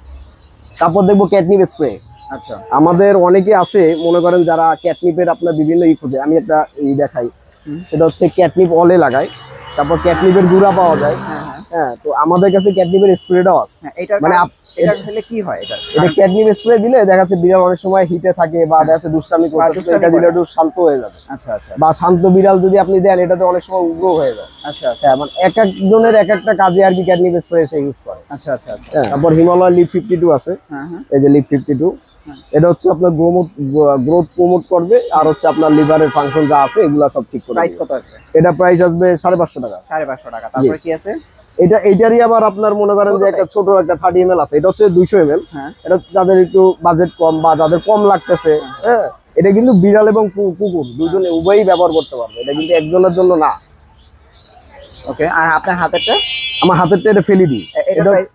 তারপর দেখবো ক্যাটনিপ স্প্রে। আচ্ছা আমাদের অনেকে আছে মনে করেন যারা ক্যাটনিপের আপনার বিভিন্ন খুঁজে, আমি একটা দেখাই, সেটা হচ্ছে ক্যাটনিপ অলে লাগায়, তারপর ক্যাটনিপের গুঁড়া পাওয়া যায়। হ্যাঁ, তো আমাদের কাছে ক্যাটনিপের স্প্রেটাও আছে। এটার মানে এটা হলে কি হয়? এটা ক্যাটনিপ স্প্রে দিলে দেখা যাচ্ছে বিড়াল অনেক সময় হিটে থাকে বা দেখা যাচ্ছে দুষ্টামি করতে, এটা দিলে একটু শান্ত হয়ে যাবে। আচ্ছা আচ্ছা বা শান্ত বিড়াল যদি আপনি দেন এটাতে অনেক সময় উগ্র হয়ে যায়। আচ্ছা আচ্ছা হ্যাঁ, মানে এক একজনের এক একটা কাজে আর কি ক্যাটনিপ স্প্রে সে ইউজ করে। আচ্ছা আচ্ছা আচ্ছা। হ্যাঁ, তারপর হিমালয় লিপ 52 আছে। হ্যাঁ হ্যাঁ এই যে লিপ 52, এটা হচ্ছে আপনার গ্রোথ প্রমোট করবে আর হচ্ছে আপনার লিভারের ফাংশন যা আছে এগুলা সব ঠিক করবে। প্রাইস কত আসবে? এটা প্রাইস আসবে 550 টাকা। 550 টাকা। তারপর কি আছে? এইটারই আবার আপনার মনে করেন যে একটা ছোট একটা 30 ml আছে, এটা হচ্ছে 200 ml। হ্যাঁ এটা যাদের একটু বাজেট কম বা যাদের কম লাগতেছে, হ্যাঁ, এটা কিন্তু বিড়াল এবং কুকুর দুজনে উভয়ই ব্যবহার করতে পারবে, এটা কিন্তু একজনের জন্য না। ওকে, আর আপনার হাতেরটা? আমার হাতেরটা এটা ফেলি দিই।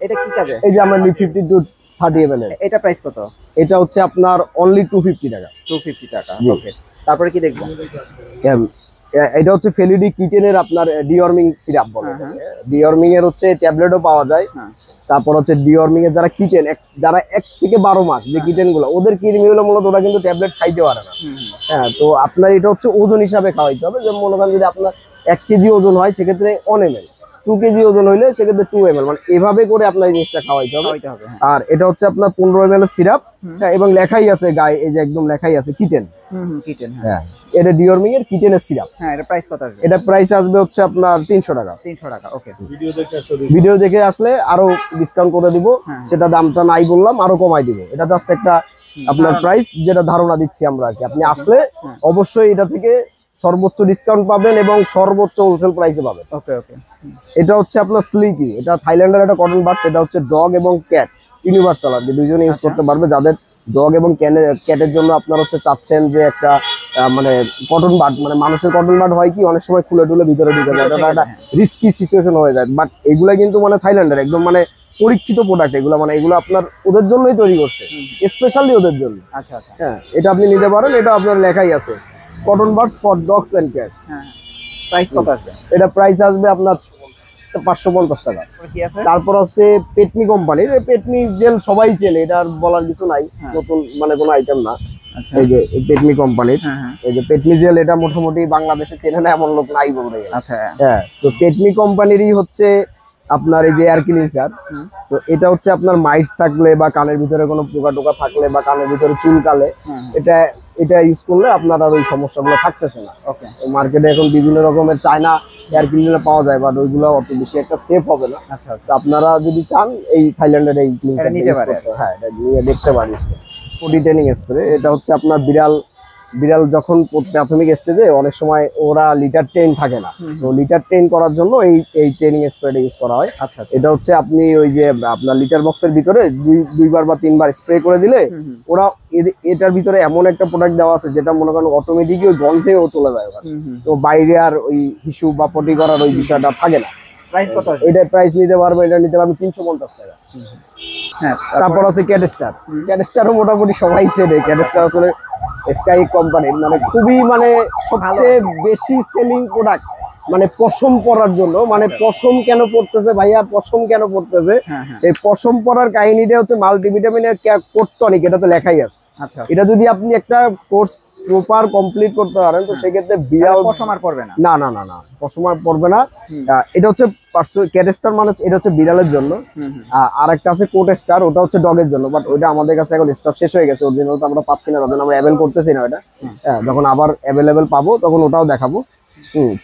এটা কি কাজে? এই যে আমরা লিপ 52 30 ml এর, এটা প্রাইস কত? এটা হচ্ছে আপনার অনলি 250 টাকা। 250 টাকা। জি। ওকে, তারপরে কি দেখবো? এটা হচ্ছে ফেলিডি কিটেনের আপনার ডিওর্মিং সিরাপ বলে। ডিওর্মিং এর হচ্ছে ট্যাবলেটও পাওয়া যায়। হ্যাঁ। তারপর হচ্ছে ডিওর্মিং এর যারা কিটেন, যারা 1 থেকে 12 মাস যে কিটেন গুলো, ওদের কৃমিগুলো মূলত ওরা কিন্তু ট্যাবলেট খাইতে পারে না। হ্যাঁ, তো আপনার এটা হচ্ছে ওজন হিসাবে খাওয়াইতে হবে। যেমন মনে করেন যদি আপনার 1 কেজি ওজন হয় সেক্ষেত্রে 1 ml, 2 কেজি ওজন হইলে সেক্ষেত্রে 2 ml, মানে এভাবে করে আপনার এই জিনিসটা খাওয়াইতে হবে। হ্যাঁ। আর এটা হচ্ছে আপনার 15 ml এর সিরাপ। হ্যাঁ, এবং লেখাই আছে গায়ে, এই যে একদম লেখাই আছে কিটেন। কিটেন। হ্যাঁ, এটা ডিওর্মিং এর কিটেনের সিরাপ। হ্যাঁ, এটা প্রাইস কত আসবে? এটা প্রাইস আসবে হচ্ছে আপনার 300 টাকা। 300 টাকা। ওকে, ভিডিও দেখে আসলে আরো ডিসকাউন্ট করে দিব। হ্যাঁ। সেটা দামটা নাই বললাম, আরো কমাই দিব। এটা জাস্ট একটা আপনার প্রাইস, যেটা ধারণা দিচ্ছি আমরা আর কি। আপনি আসলে অবশ্যই এটা থেকে সর্বোচ্চ ডিসকাউন্ট পাবেন এবং সর্বোচ্চ হোলসেল প্রাইসে পাবেন। ওকে ওকে। এটা হচ্ছে আপনার স্লিকি, এটা থাইল্যান্ডের একটা কটন বাডস। এটা হচ্ছে ডগ এবং ক্যাট ইউনিভার্সাল আর কি, দুইজনে ইউজ করতে পারবে। যাদের ডগ এবং ক্যাটের জন্য আপনার হচ্ছে চাচ্ছেন যে একটা মানে কটন বাড, মানে মানুষের কটন বাড হয় কি অনেক সময় খুলে টুলে ভিতরে ঢুকে যায়, এটা একটা রিস্কি সিচুয়েশন হয়ে যায়। বাট এগুলা কিন্তু মানে থাইল্যান্ডের একদম মানে পরীক্ষিত প্রোডাক্ট, এগুলো মানে এগুলো আপনার ওদের জন্যই তৈরি করছে, স্পেশালি ওদের জন্য। আচ্ছা আচ্ছা। হ্যাঁ, এটা আপনি নিতে পারেন, এটা আপনার লেখাই আছে cotton buds for dogs and cats. হ্যাঁ, প্রাইস কত আসবে? এটা প্রাইস আসবে আপনার 550 টাকা। কি আছে? তারপর হচ্ছে পেটনি কোম্পানির পেটনি জেল, সবাই চেনে, এটা আর বলার কিছু নাই, নতুন মানে কোনো আইটেম না। আচ্ছা। এই যে পেটনি কোম্পানির, হ্যাঁ হ্যাঁ। এই যে পেটনি জেল, এটা মোটামুটি বাংলাদেশে চেনে না এমন লোক নাই বলতে গেলে। আচ্ছা। হ্যাঁ, তো পেটনি কোম্পানিরই হচ্ছে আপনার এই যে এয়ার ক্লিনজার। তো এটা হচ্ছে আপনার মাইটস থাকলে বা কানের ভিতরে কোনো পোকা টোকা থাকলে বা কানের ভিতরে চুলকালে এটা ইউজ করলে আপনার আর ওই সমস্যাগুলো থাকতেছে না। ওকে। মার্কেটে এখন বিভিন্ন রকমের চায়না এয়ার ক্লিনার পাওয়া যায়, বাট ওইগুলো অত বেশি একটা সেফ হবে না। আচ্ছা আচ্ছা। তো আপনারা যদি চান এই থাইল্যান্ডের এই ক্লিনজার নিতে পারেন। হ্যাঁ, এটা নিয়ে দেখতে পারেন। ফুড ট্রেনিং স্প্রে, এটা হচ্ছে আপনার বিড়াল যখন প্রাথমিক স্টেজে অনেক সময় ওরা লিটার ট্রেন থাকে না, তো লিটার ট্রেন করার জন্য এই ট্রেনিং স্প্রেটা ইউজ করা হয়। আচ্ছা আচ্ছা। এটা হচ্ছে আপনি ওই যে আপনার লিটার বক্সের ভিতরে দুইবার বা তিনবার স্প্রে করে দিলে ওরা এটার ভিতরে এমন একটা প্রোডাক্ট দেওয়া আছে যেটা মনে করেন অটোমেটিকই ওই গন্ধেও চলে যায় ওখানে। তো বাইরে আর ওই হিসু বা পটি করার ওই বিষয়টা থাকে না। প্রাইস কত আসবে? এটা প্রাইস নিতে পারবো, এটা নিতে পারবো 350 টাকা। হ্যাঁ, তারপর আছে ক্যাটস্টারও মোটামুটি সবাই চেনে। ক্যাটস্টার আসলে স্কাই কোম্পানির মানে খুবই মানে সবচেয়ে বেশি সেলিং প্রোডাক্ট, মানে পশম পরার জন্য। মানে পশম কেন পড়তেছে ভাইয়া, পশম কেন পড়তেছে, এই পশম পরার কাহিনীটা হচ্ছে মাল্টিভিটামিনের কোড টনিক, এটা তো লেখাই আছে। আচ্ছা, এটা যদি আপনি একটা কোর্স প্রপার কমপ্লিট করতে পারেন তো সেক্ষেত্রে বিড়াল পশম আর পড়বে না। না না না না, পশম আর পড়বে না। এটা হচ্ছে ক্যাটস্টার মানে এটা হচ্ছে বিড়ালের জন্য। আর একটা আছে কোট স্টার, ওটা হচ্ছে ডগের জন্য, বাট ওইটা আমাদের কাছে এখন স্টক শেষ হয়ে গেছে, অরিজিনাল তো আমরা পাচ্ছি না, তার জন্য আমরা অ্যাভেল করতেছি না। ওটা যখন আবার অ্যাভেলেবেল পাবো তখন ওটাও দেখাবো।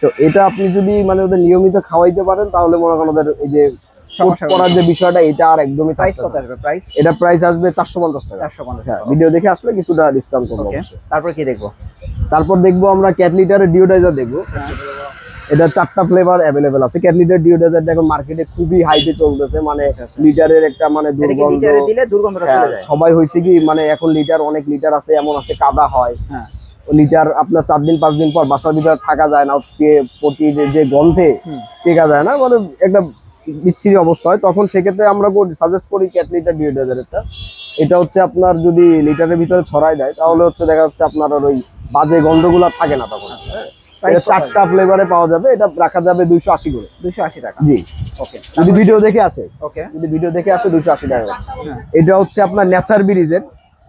তো এটা আপনি যদি মানে ওদের নিয়মিত খাওয়াইতে পারেন তাহলে মনে করেন ওদের এই যে করার যে বিষয়টা এটা আর একদমই। প্রাইস কত আসবে? প্রাইস এটা প্রাইস আসবে 450 টাকা। 450 হ্যাঁ, টাকা। ভিডিও দেখে আসলে কিছুটা ডিসকাউন্ট করবো। তারপর কি দেখবো? তারপর দেখবো আমরা ক্যাট লিটারের ডিওডাইজার দেখবো। এটা 4টা ফ্লেভার অ্যাভেলেবেল আছে। ক্যাট লিটার ডিওডাইজারটা এখন মার্কেটে খুবই হাইতে চলতেছে, মানে লিটারের একটা মানে দুর্গন্ধ, লিটারে দিলে দুর্গন্ধটা চলে যায়। সবাই হইছে কি মানে এখন লিটার, অনেক লিটার আছে এমন আছে কাদা হয়। হ্যাঁ, লিটার আপনার 4 দিন 5 দিন পর বাসার ভিতরে থাকা যায় না, পটির যে গন্ধে টেকা যায় না, মানে একটা বিচ্ছিরি অবস্থা হয়। তখন সেক্ষেত্রে আমরা সাজেস্ট করি ক্যাট লিটার ডিওডাইজারটা। এটা হচ্ছে আপনার যদি লিটারের ভিতরে ছড়াই দেয় তাহলে হচ্ছে দেখা যাচ্ছে আপনার আর ওই বাজে গন্ধগুলো থাকে না তখন। প্রাইস চারটা ফ্লেভারে পাওয়া যাবে, এটা রাখা যাবে 280 করে। 280 টাকা। জি, ওকে, যদি ভিডিও দেখে আসে, ওকে, যদি ভিডিও দেখে আসে 280 টাকা। হ্যাঁ, এটা হচ্ছে আপনার নেচার ব্রিজের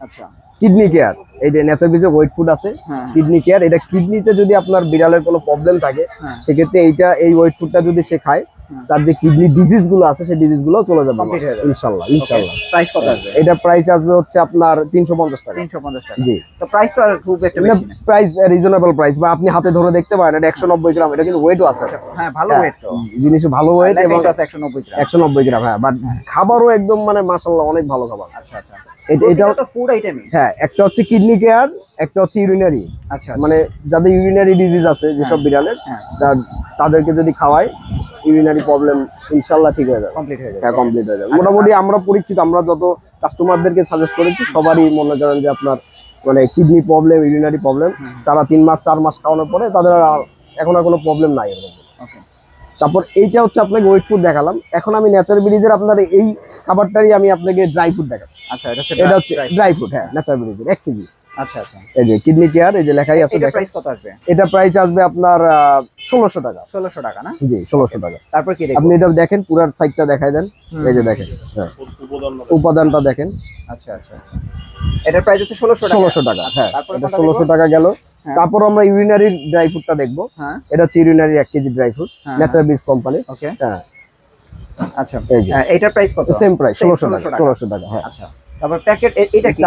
আচ্ছা, কিডনি কেয়ার। এই যে নেচার ব্রিজের ওয়েট ফুড আছে, হ্যাঁ, কিডনি কেয়ার। এটা কিডনিতে যদি আপনার বিড়ালের কোনো প্রবলেম থাকে, হ্যাঁ, সেক্ষেত্রে এই ওয়েট ফুডটা যদি সে খায়, হ্যাঁ, তার যে কিডনি ডিজিজ গুলো আছে সেই ডিজিজ গুলো চলে যাবে Complete হয়ে যাবে। ইনশাল্লাহ, ইনশাল্লাহ। প্রাইস কত আসবে? এটা প্রাইস আসবে হচ্ছে আপনার 350 টাকা। 350 টাকা। জি, তো প্রাইস তো আর খুব একটা বেশি না। প্রাইস রিজনেবল প্রাইস, বা আপনি হাতে ধরে দেখতে পারেন। এটা 190 গ্রাম, এটা কিন্তু ওয়েটও আছে। আচ্ছা, হ্যাঁ, ভালো হ্যাঁ, ওয়েট তো। জিনিস ভালো ওয়েট এবং এটা আছে 190 গ্রাম। 190 গ্রাম, হ্যাঁ। বাট খাবারও একদম মানে মাশাআল্লাহ অনেক ভালো খাবার। আচ্ছা, আচ্ছা। এটাও এটা তো ফুড আইটেমই। হ্যাঁ, একটা হচ্ছে কিডনি কেয়ার, একটা হচ্ছে ইউরিনারি। আচ্ছা, মানে যাদের ইউরিনারি ডিজিজ আছে, যেসব বিড়ালের, হ্যাঁ, তাদেরকে যদি খাওয়ায়, ইউরিনারি প্রবলেম ইনশাল্লাহ ঠিক হয়ে যাবে। কমপ্লিট হয়ে যাবে। হ্যাঁ, কমপ্লিট হয়ে যাবে। আচ্ছা, মোটামুটি আমরা পরীক্ষিত, আমরা যত কাস্টমারদেরকে সাজেস্ট করেছি সবারই মনে করেন যে আপনার মানে কিডনি প্রবলেম, ইউরিনারি প্রবলেম, তারা 3 মাস 4 মাস খাওয়ানোর পরে তাদের আর এখন আর কোনো প্রবলেম নাই এরকম। ওকে, তারপর এইটা হচ্ছে আপনাকে ওয়েট ফুড দেখালাম। এখন আমি নেচার ব্রিজের আপনার এই খাবারটারই আমি আপনাকে ড্রাই ফুড দেখাচ্ছি। আচ্ছা, এটা হচ্ছে ড্রাই ফুড, হ্যাঁ, নেচার ব্রিজের 1 কেজি। আচ্ছা, আচ্ছা। এই যে কিডনি কেয়ার, এই যে লেখাই আছে, এটা দেখেন। প্রাইস কত আসবে? এটা প্রাইস আসবে আপনার 1600 টাকা। 1600 টাকা না? জি, 1600 টাকা। তারপর কি দেখব? আপনি এটা দেখেন, পুরো সাইডটা দেখাই দেন। এই যে দেখেন, হ্যাঁ, উপাদানটা দেখেন। আচ্ছা, আচ্ছা, আচ্ছা। এটার প্রাইস হচ্ছে 1600 টাকা। 1600 টাকা, হ্যাঁ। তারপরে এটা কোনটা 1600 দেখবো? টাকা গেল। হ্যাঁ। তারপর আমরা ইউরিনারি ড্রাই ফুডটা দেখবো। হ্যাঁ, এটা হচ্ছে ইউরিনারি 1 কেজি ড্রাই ফুড, হ্যাঁ, নেচার ব্রিজ কোম্পানি। ওকে, হ্যাঁ, আচ্ছা। এই যে এটার প্রাইস কত? সেম প্রাইস, 1600 1600 টাকা। টাকা। 1600 টাকা, হ্যাঁ। আচ্ছা, তারপর প্যাকেট এটা কি?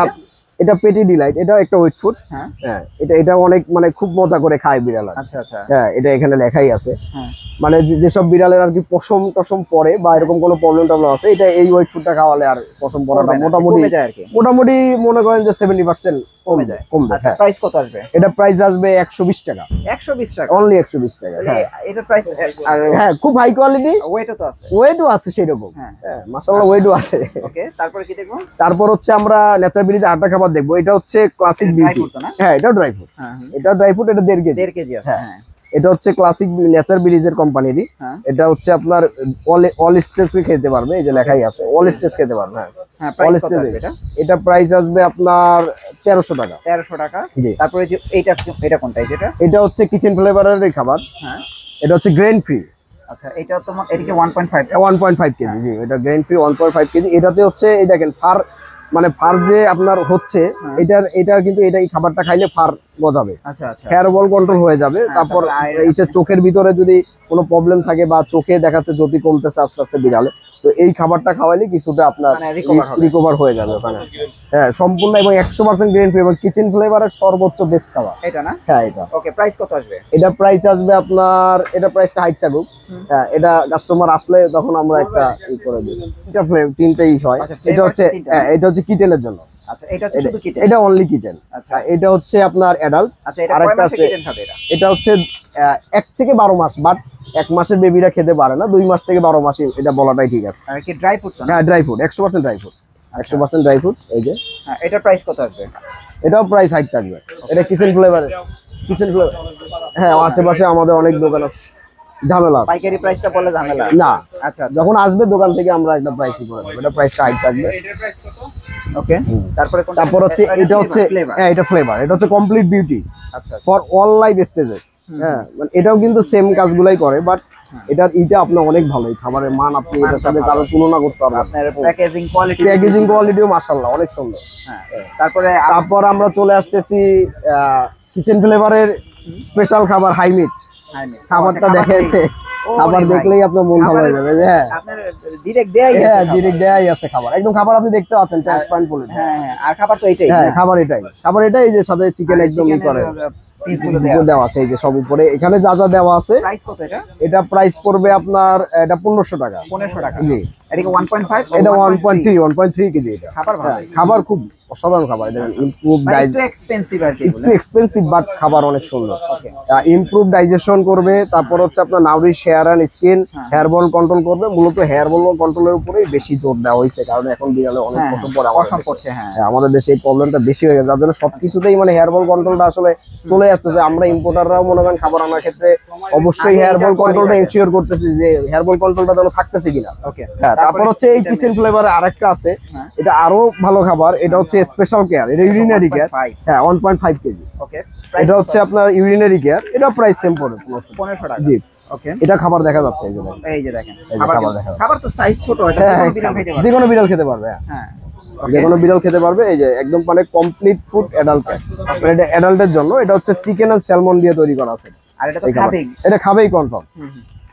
এটা পেটি ডিলাইট, এটাও একটা ওয়েট ফুড। হ্যাঁ, হ্যাঁ, এটা অনেক মানে খুব মজা করে খায় বিড়াল। আচ্ছা, আচ্ছা। হ্যাঁ, এটা এখানে লেখাই আছে। হ্যাঁ, মানে যেসব বিড়ালের আর কি পশম টসম পরে বা এরকম কোনো প্রবলেম আছে, এটা এই ওয়েট ফুডটা খাওয়ালে আর পশম পড়াটা মোটামুটি কমে যায় আর কি। মোটামুটি মনে করেন যে 70% কমে যায়। কমবে। আচ্ছা, হ্যাঁ, প্রাইস কত আসবে? এটা প্রাইস আসবে 120 টাকা। 120 টাকা। অনলি 120 টাকা। হ্যাঁ, এটার প্রাইস আর হ্যাঁ, খুব হাই কোয়ালিটি, ওয়েটও তো আছে। ওয়েটও আছে সেরকম। হ্যাঁ, হ্যাঁ, মাশাআল্লাহ ওয়েটও আছে। ওকে, তারপরে কি দেখবো? তারপর হচ্ছে আমরা নেচার ব্রিজে আরেকটা খাবার দেখবো। এটা হচ্ছে ক্লাসিক ড্রাই বিউটি। ফ্রুট তো না? হ্যাঁ, এটাও ড্রাই ফ্রুট। হ্যাঁ, এটা ড্রাই ফ্রুট, এটা 1.5 কেজি। 1.5 কেজি আছে। হ্যাঁ। হ্যাঁ, এটা হচ্ছে ক্লাসিক নেচার ব্রিজের কোম্পানিরই। হ্যাঁ, এটা হচ্ছে আপনার অল স্টেজ খেতে পারবে, এই যে লেখাই আছে অল স্টেজ খেতে পারবে। হ্যাঁ, হ্যাঁ, প্রাইস কত stage আসবে এটা? এটা প্রাইস আসবে আপনার 1300 টাকা। 1300 টাকা। জি। তারপরে যে এটা কোনটা যেটা? এটা হচ্ছে কিচেন ফ্লেভারের খাবার। হ্যাঁ, এটা হচ্ছে গ্রেন ফ্রি, আচ্ছা, এটা তোমার এদিকে 1.5 1.5 কেজি। জি, এটা গ্রেন ফ্রি 1.5 কেজি। এটাতে হচ্ছে এই দেখেন ফার, মানে ফার যে আপনার হচ্ছে, হ্যাঁ। এটার কিন্তু এই খাবারটা খাইলে ফার গজাবে, আচ্ছা, আচ্ছা। হেয়ার বল কন্ট্রোল হয়ে যাবে। হ্যাঁ, তারপর তারপর আয়ের এই যে চোখের ভিতরে যদি কোনো প্রবলেম থাকে বা চোখে দেখাচ্ছে জ্যোতি কমতেছে আস্তে আস্তে বিড়ালে, তো এই খাবারটা খাওয়ালে কিছুটা আপনার মানে recover হবে। রিকভার হয়ে যাবে ওখানে। হ্যাঁ, সম্পূর্ণ এবং 100% গ্রেন ফ্রি এবং কিচেন ফ্লেভারের সর্বোচ্চ বেস্ট খাবার। এটা না? হ্যাঁ, এটা ওকে, প্রাইস কত আসবে? এটা প্রাইস আসবে আপনার, এটা প্রাইসটা হাইট থাকুক। হ্যাঁ, এটা কাস্টমার আসলে তখন আমরা একটা ই করে দিই। এটা তিনটেই হয়। আচ্ছা, এটা flavor হচ্ছে তিনটা। হ্যাঁ, এটা হচ্ছে কিটেনের জন্য। আচ্ছা, এটা হচ্ছে শুধু কিটেন। এটা অনলি কিটেন। আচ্ছা, এটা হচ্ছে আপনার অ্যাডাল্ট। আচ্ছা, এটা কয় আরেকটা মাসে আছে, কিটেন খাবে এটা? এটা হচ্ছে 1 থেকে 12 মাস, বাট 1 মাসের বেবিরা খেতে পারে না, 2 মাস থেকে 12 মাস এটা বলাটাই ঠিক আছে। আর কি ড্রাই ফ্রুট তো না? হ্যাঁ, dry food, 100% dry food, 100% dry food. এই যে হ্যাঁ, এটার প্রাইস কত আসবে? এটাও প্রাইস হাইট থাকবে। এটা কিচেন ফ্লেভার, কিচেন ফ্লেভার। হ্যাঁ, আশেপাশে আমাদের অনেক দোকান আছে, ঝামেলা আছে পাইকারি প্রাইসটা বলে ঝামেলা না। আচ্ছা, আচ্ছা। যখন আসবে দোকান থেকে আমরা একটা প্রাইসই করে দেবো, এটা প্রাইসটা হাইট থাকবে। ওকে, তারপরে কোনটা? তারপর হচ্ছে এটা হচ্ছে ফ্লেভার। হ্যাঁ, এটা ফ্লেভার। এটা হচ্ছে কমপ্লিট বিউটি আচ্ছা, ফর অল লাইফ স্টেজেস। হ্যাঁ, মানে এটাও কিন্তু সেম কাজগুলাই করে, বাট এটার এটা আপনার অনেক ভালো, এই খাবারের মান আপনি এটার সাথে কারো তুলনা করতে পারবেন। আপনার প্যাকেজিং কোয়ালিটি, প্যাকেজিং কোয়ালিটিও মাশাআল্লাহ অনেক সুন্দর। হ্যাঁ, তারপরে তারপর আমরা চলে আসতেছি কিচেন ফ্লেভারের স্পেশাল খাবার হাই মিট। খাবারটা দেখেন, খাবার দেখলেই আপনার মন ভালো হয়ে যাবে। হ্যাঁ, আপনার ডিরেক্ট দেয়াই আছে। হ্যাঁ, ডিরেক্ট দেয়াই আছে খাবার, একদম খাবার আপনি দেখতে পাচ্ছেন ট্রান্সপারেন্ট বলে। হ্যাঁ, হ্যাঁ, আর খাবার তো এটাই। হ্যাঁ, খাবার এটাই, এই যে সাথে চিকেন একদম ই করে পিসগুলো দেওয়া আছে, এই যে সব উপরে এখানে যা যা দেওয়া আছে। প্রাইস কত এটা? এটা প্রাইস পড়বে আপনার, এটা 1500 টাকা। 1500 টাকা। জি, এদিকে 1.5, এটা 1.3 কেজি। এটা খাবার ভালো। খাবার খুব অসাধারণ খাবার। ইমপ্রুভ একটু এক্সপেন্সিভ আর কি বলে। একটু এক্সপেন্সিভ, বাট খাবার অনেক সুন্দর। ইমপ্রুভ ডাইজেশন করবে। তারপর হচ্ছে আপনার nourish hair and skin, hair ball control করবে। মূলত হেয়ার বল কন্ট্রোলের উপরেই বেশি জোর দেওয়া হয়েছে, কারণ এখন বিড়ালে অনেক পশম পড়ে, পশম পড়ছে। হ্যাঁ, আমাদের দেশে এই প্রবলেমটা বেশি হয়ে গেছে, যার জন্য সবকিছুতেই মানে হেয়ার বল কন্ট্রোলটা আসলে চলে আসতেছে। আমরা ইম্পোর্টাররাও মনে করেন খাবার আনার ক্ষেত্রে অবশ্যই হেয়ার বল কন্ট্রোলটা এনশিওর করতেছি যে হেয়ার বল কন্ট্রোলটা যেন থাকতেছে কিনা। ওকে, হ্যাঁ, তারপর হচ্ছে এই কিচেন ফ্লেভারে আরেকটা আছে, এটা আরো ভালো খাবার। এটা হচ্ছে স্পেশাল কেয়ার, এটা ইউরিনারি কেয়ার। 1.5 হ্যাঁ 1.5 কেজি। ওকে, এটা হচ্ছে আপনার ইউরিনারি কেয়ার, এটা প্রাইস সেম পড়ে 1500 টাকা। জি। ওকে, এটা খাবার দেখা যাচ্ছে এই যে দেখেন। এই যে দেখেন এই যে খাবার খাবার দেখা যাচ্ছে। খাবার তো সাইজ ছোট, এটা হ্যাঁ, যে কোনো বিড়াল খেতে পারবে। যে কোনো বিড়াল খেতে পারবে। হ্যাঁ, যে কোনো বিড়াল খেতে পারবে। এই যে একদম মানে কমপ্লিট ফুড অ্যাডাল্ট কেয়ার। এটা অ্যাডাল্টের জন্য, এটা হচ্ছে চিকেন আর স্যালমন দিয়ে তৈরি করা আছে। আর এটা তো এই খাবার। খাবেই। এটা খাবেই কনফার্ম,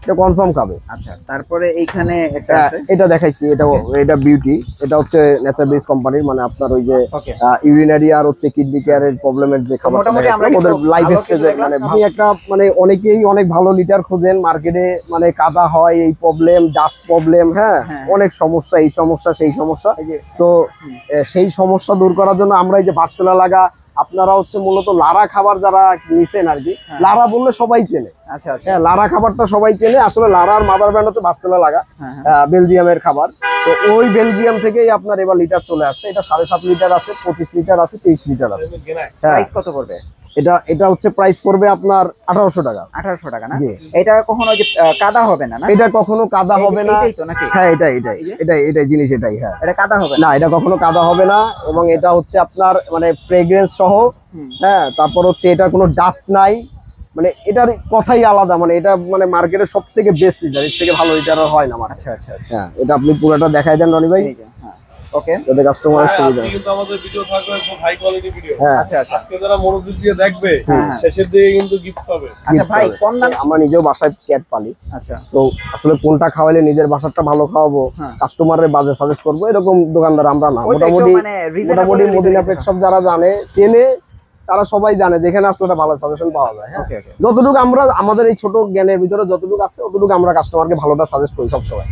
এটা কনফার্ম খাবে। আচ্ছা, তারপরে এইখানে একটা আছে, এটা দেখাইছি, এটা বিউটি, এটা হচ্ছে নেচার বেস কোম্পানির, মানে আপনার ওই যে ওকে। ইউরিনারি আর হচ্ছে কিডনি কেয়ারের প্রবলেমের যে খাবার মোটামুটি আমরা ওদের কিন্তু লাইফ ভালো স্টেজে, কিছু মানে দেখলাম। আমি একটা মানে অনেকেই অনেক ভালো লিটার খোঁজেন মার্কেটে, মানে কাদা হয়, এই প্রবলেম, ডাস্ট প্রবলেম, হ্যাঁ হ্যাঁ। অনেক সমস্যা, এই সমস্যা সেই সমস্যা। এই যে তো সেই সমস্যা দূর করার জন্য আমরা এই যে ভার্সেলা লাগা, আপনারা হচ্ছে মূলত লারা খাবার যারা নিছেন আর কি, হ্যাঁ। লারা বললে সবাই চেনে। আচ্ছা আচ্ছা, হ্যাঁ, লারা খাবারটা সবাই চেনে। আসলে লারার মাদার ব্র্যান্ড হচ্ছে ভার্সেলা লাগা, হ্যাঁ হ্যাঁ। বেলজিয়ামের খাবার। তো ওই বেলজিয়াম থেকেই আপনার এবার লিটার চলে আসছে। এটা 7.5 লিটার আছে, 25 লিটার আছে, 30 লিটার আছে। হ্যাঁ, প্রাইস কত পড়বে? এটা হচ্ছে প্রাইস পড়বে আপনার 1800 টাকা। 1800 টাকা না? জি। এটা কখনো যে কাদা হবে না? না, এটা কখনো কাদা এই যে হবে না। এইটাই তো নাকি? হ্যাঁ, এটাই জিনিস, এটাই। হ্যাঁ, এটা কাদা হবে না? না, এটা কখনো কাদা হবে না। এবং এটা হচ্ছে আপনার মানে ফ্রেগ্রেন্স সহ। হুম। হ্যাঁ, তারপর হচ্ছে এটা কোনো ডাস্ট নাই, মানে এটার কথাই আলাদা। মানে এটা মানে মার্কেটের সব থেকে বেস্ট লিটার, এর থেকে ভালো লিটার আর হয় না মানে। আচ্ছা আচ্ছা আচ্ছা, হ্যাঁ, এটা আপনি পুরোটা দেখাই দেন রনি ভাই, এই যে, হ্যাঁ ওকে। যাতে কাস্টমারের সুবিধা। আজকে কিন্তু আমাদের ভিডিও থাকবে একদম হাই কোয়ালিটি ভিডিও। হ্যাঁ, আচ্ছা আচ্ছা আজকে যারা মনোযোগ দিয়ে দেখবে হ্যাঁ। শেষের দিকে কিন্তু গিফট পাবে। আচ্ছা ভাই, কম দাম। আমরা নিজেও বাসায় ক্যাট পালি, আচ্ছা, তো আসলে কোনটা খাওয়াইলে নিজের বাসারটা ভালো খাওয়াবো, হ্যাঁ। কাস্টমারের বাজে সাজেস্ট করবো, এরকম দোকানদার আমরা না। ওই তো একটু মোটামুটি মানে reasonable মোটামুটি এর ভিতরে মদিনা কিছু পেট সব যারা জানে, চেনে, তারা সবাই জানে যেখানে আসলে একটা ভালো সাজেশন পাওয়া যায়। হ্যাঁ, ওকে ওকে। যতটুকু আমরা আমাদের এই ছোট জ্ঞানের ভিতরে যতটুকু আছে, ততটুকু আমরা কাস্টমারকে ভালোটা সাজেস্ট করি সবসময়।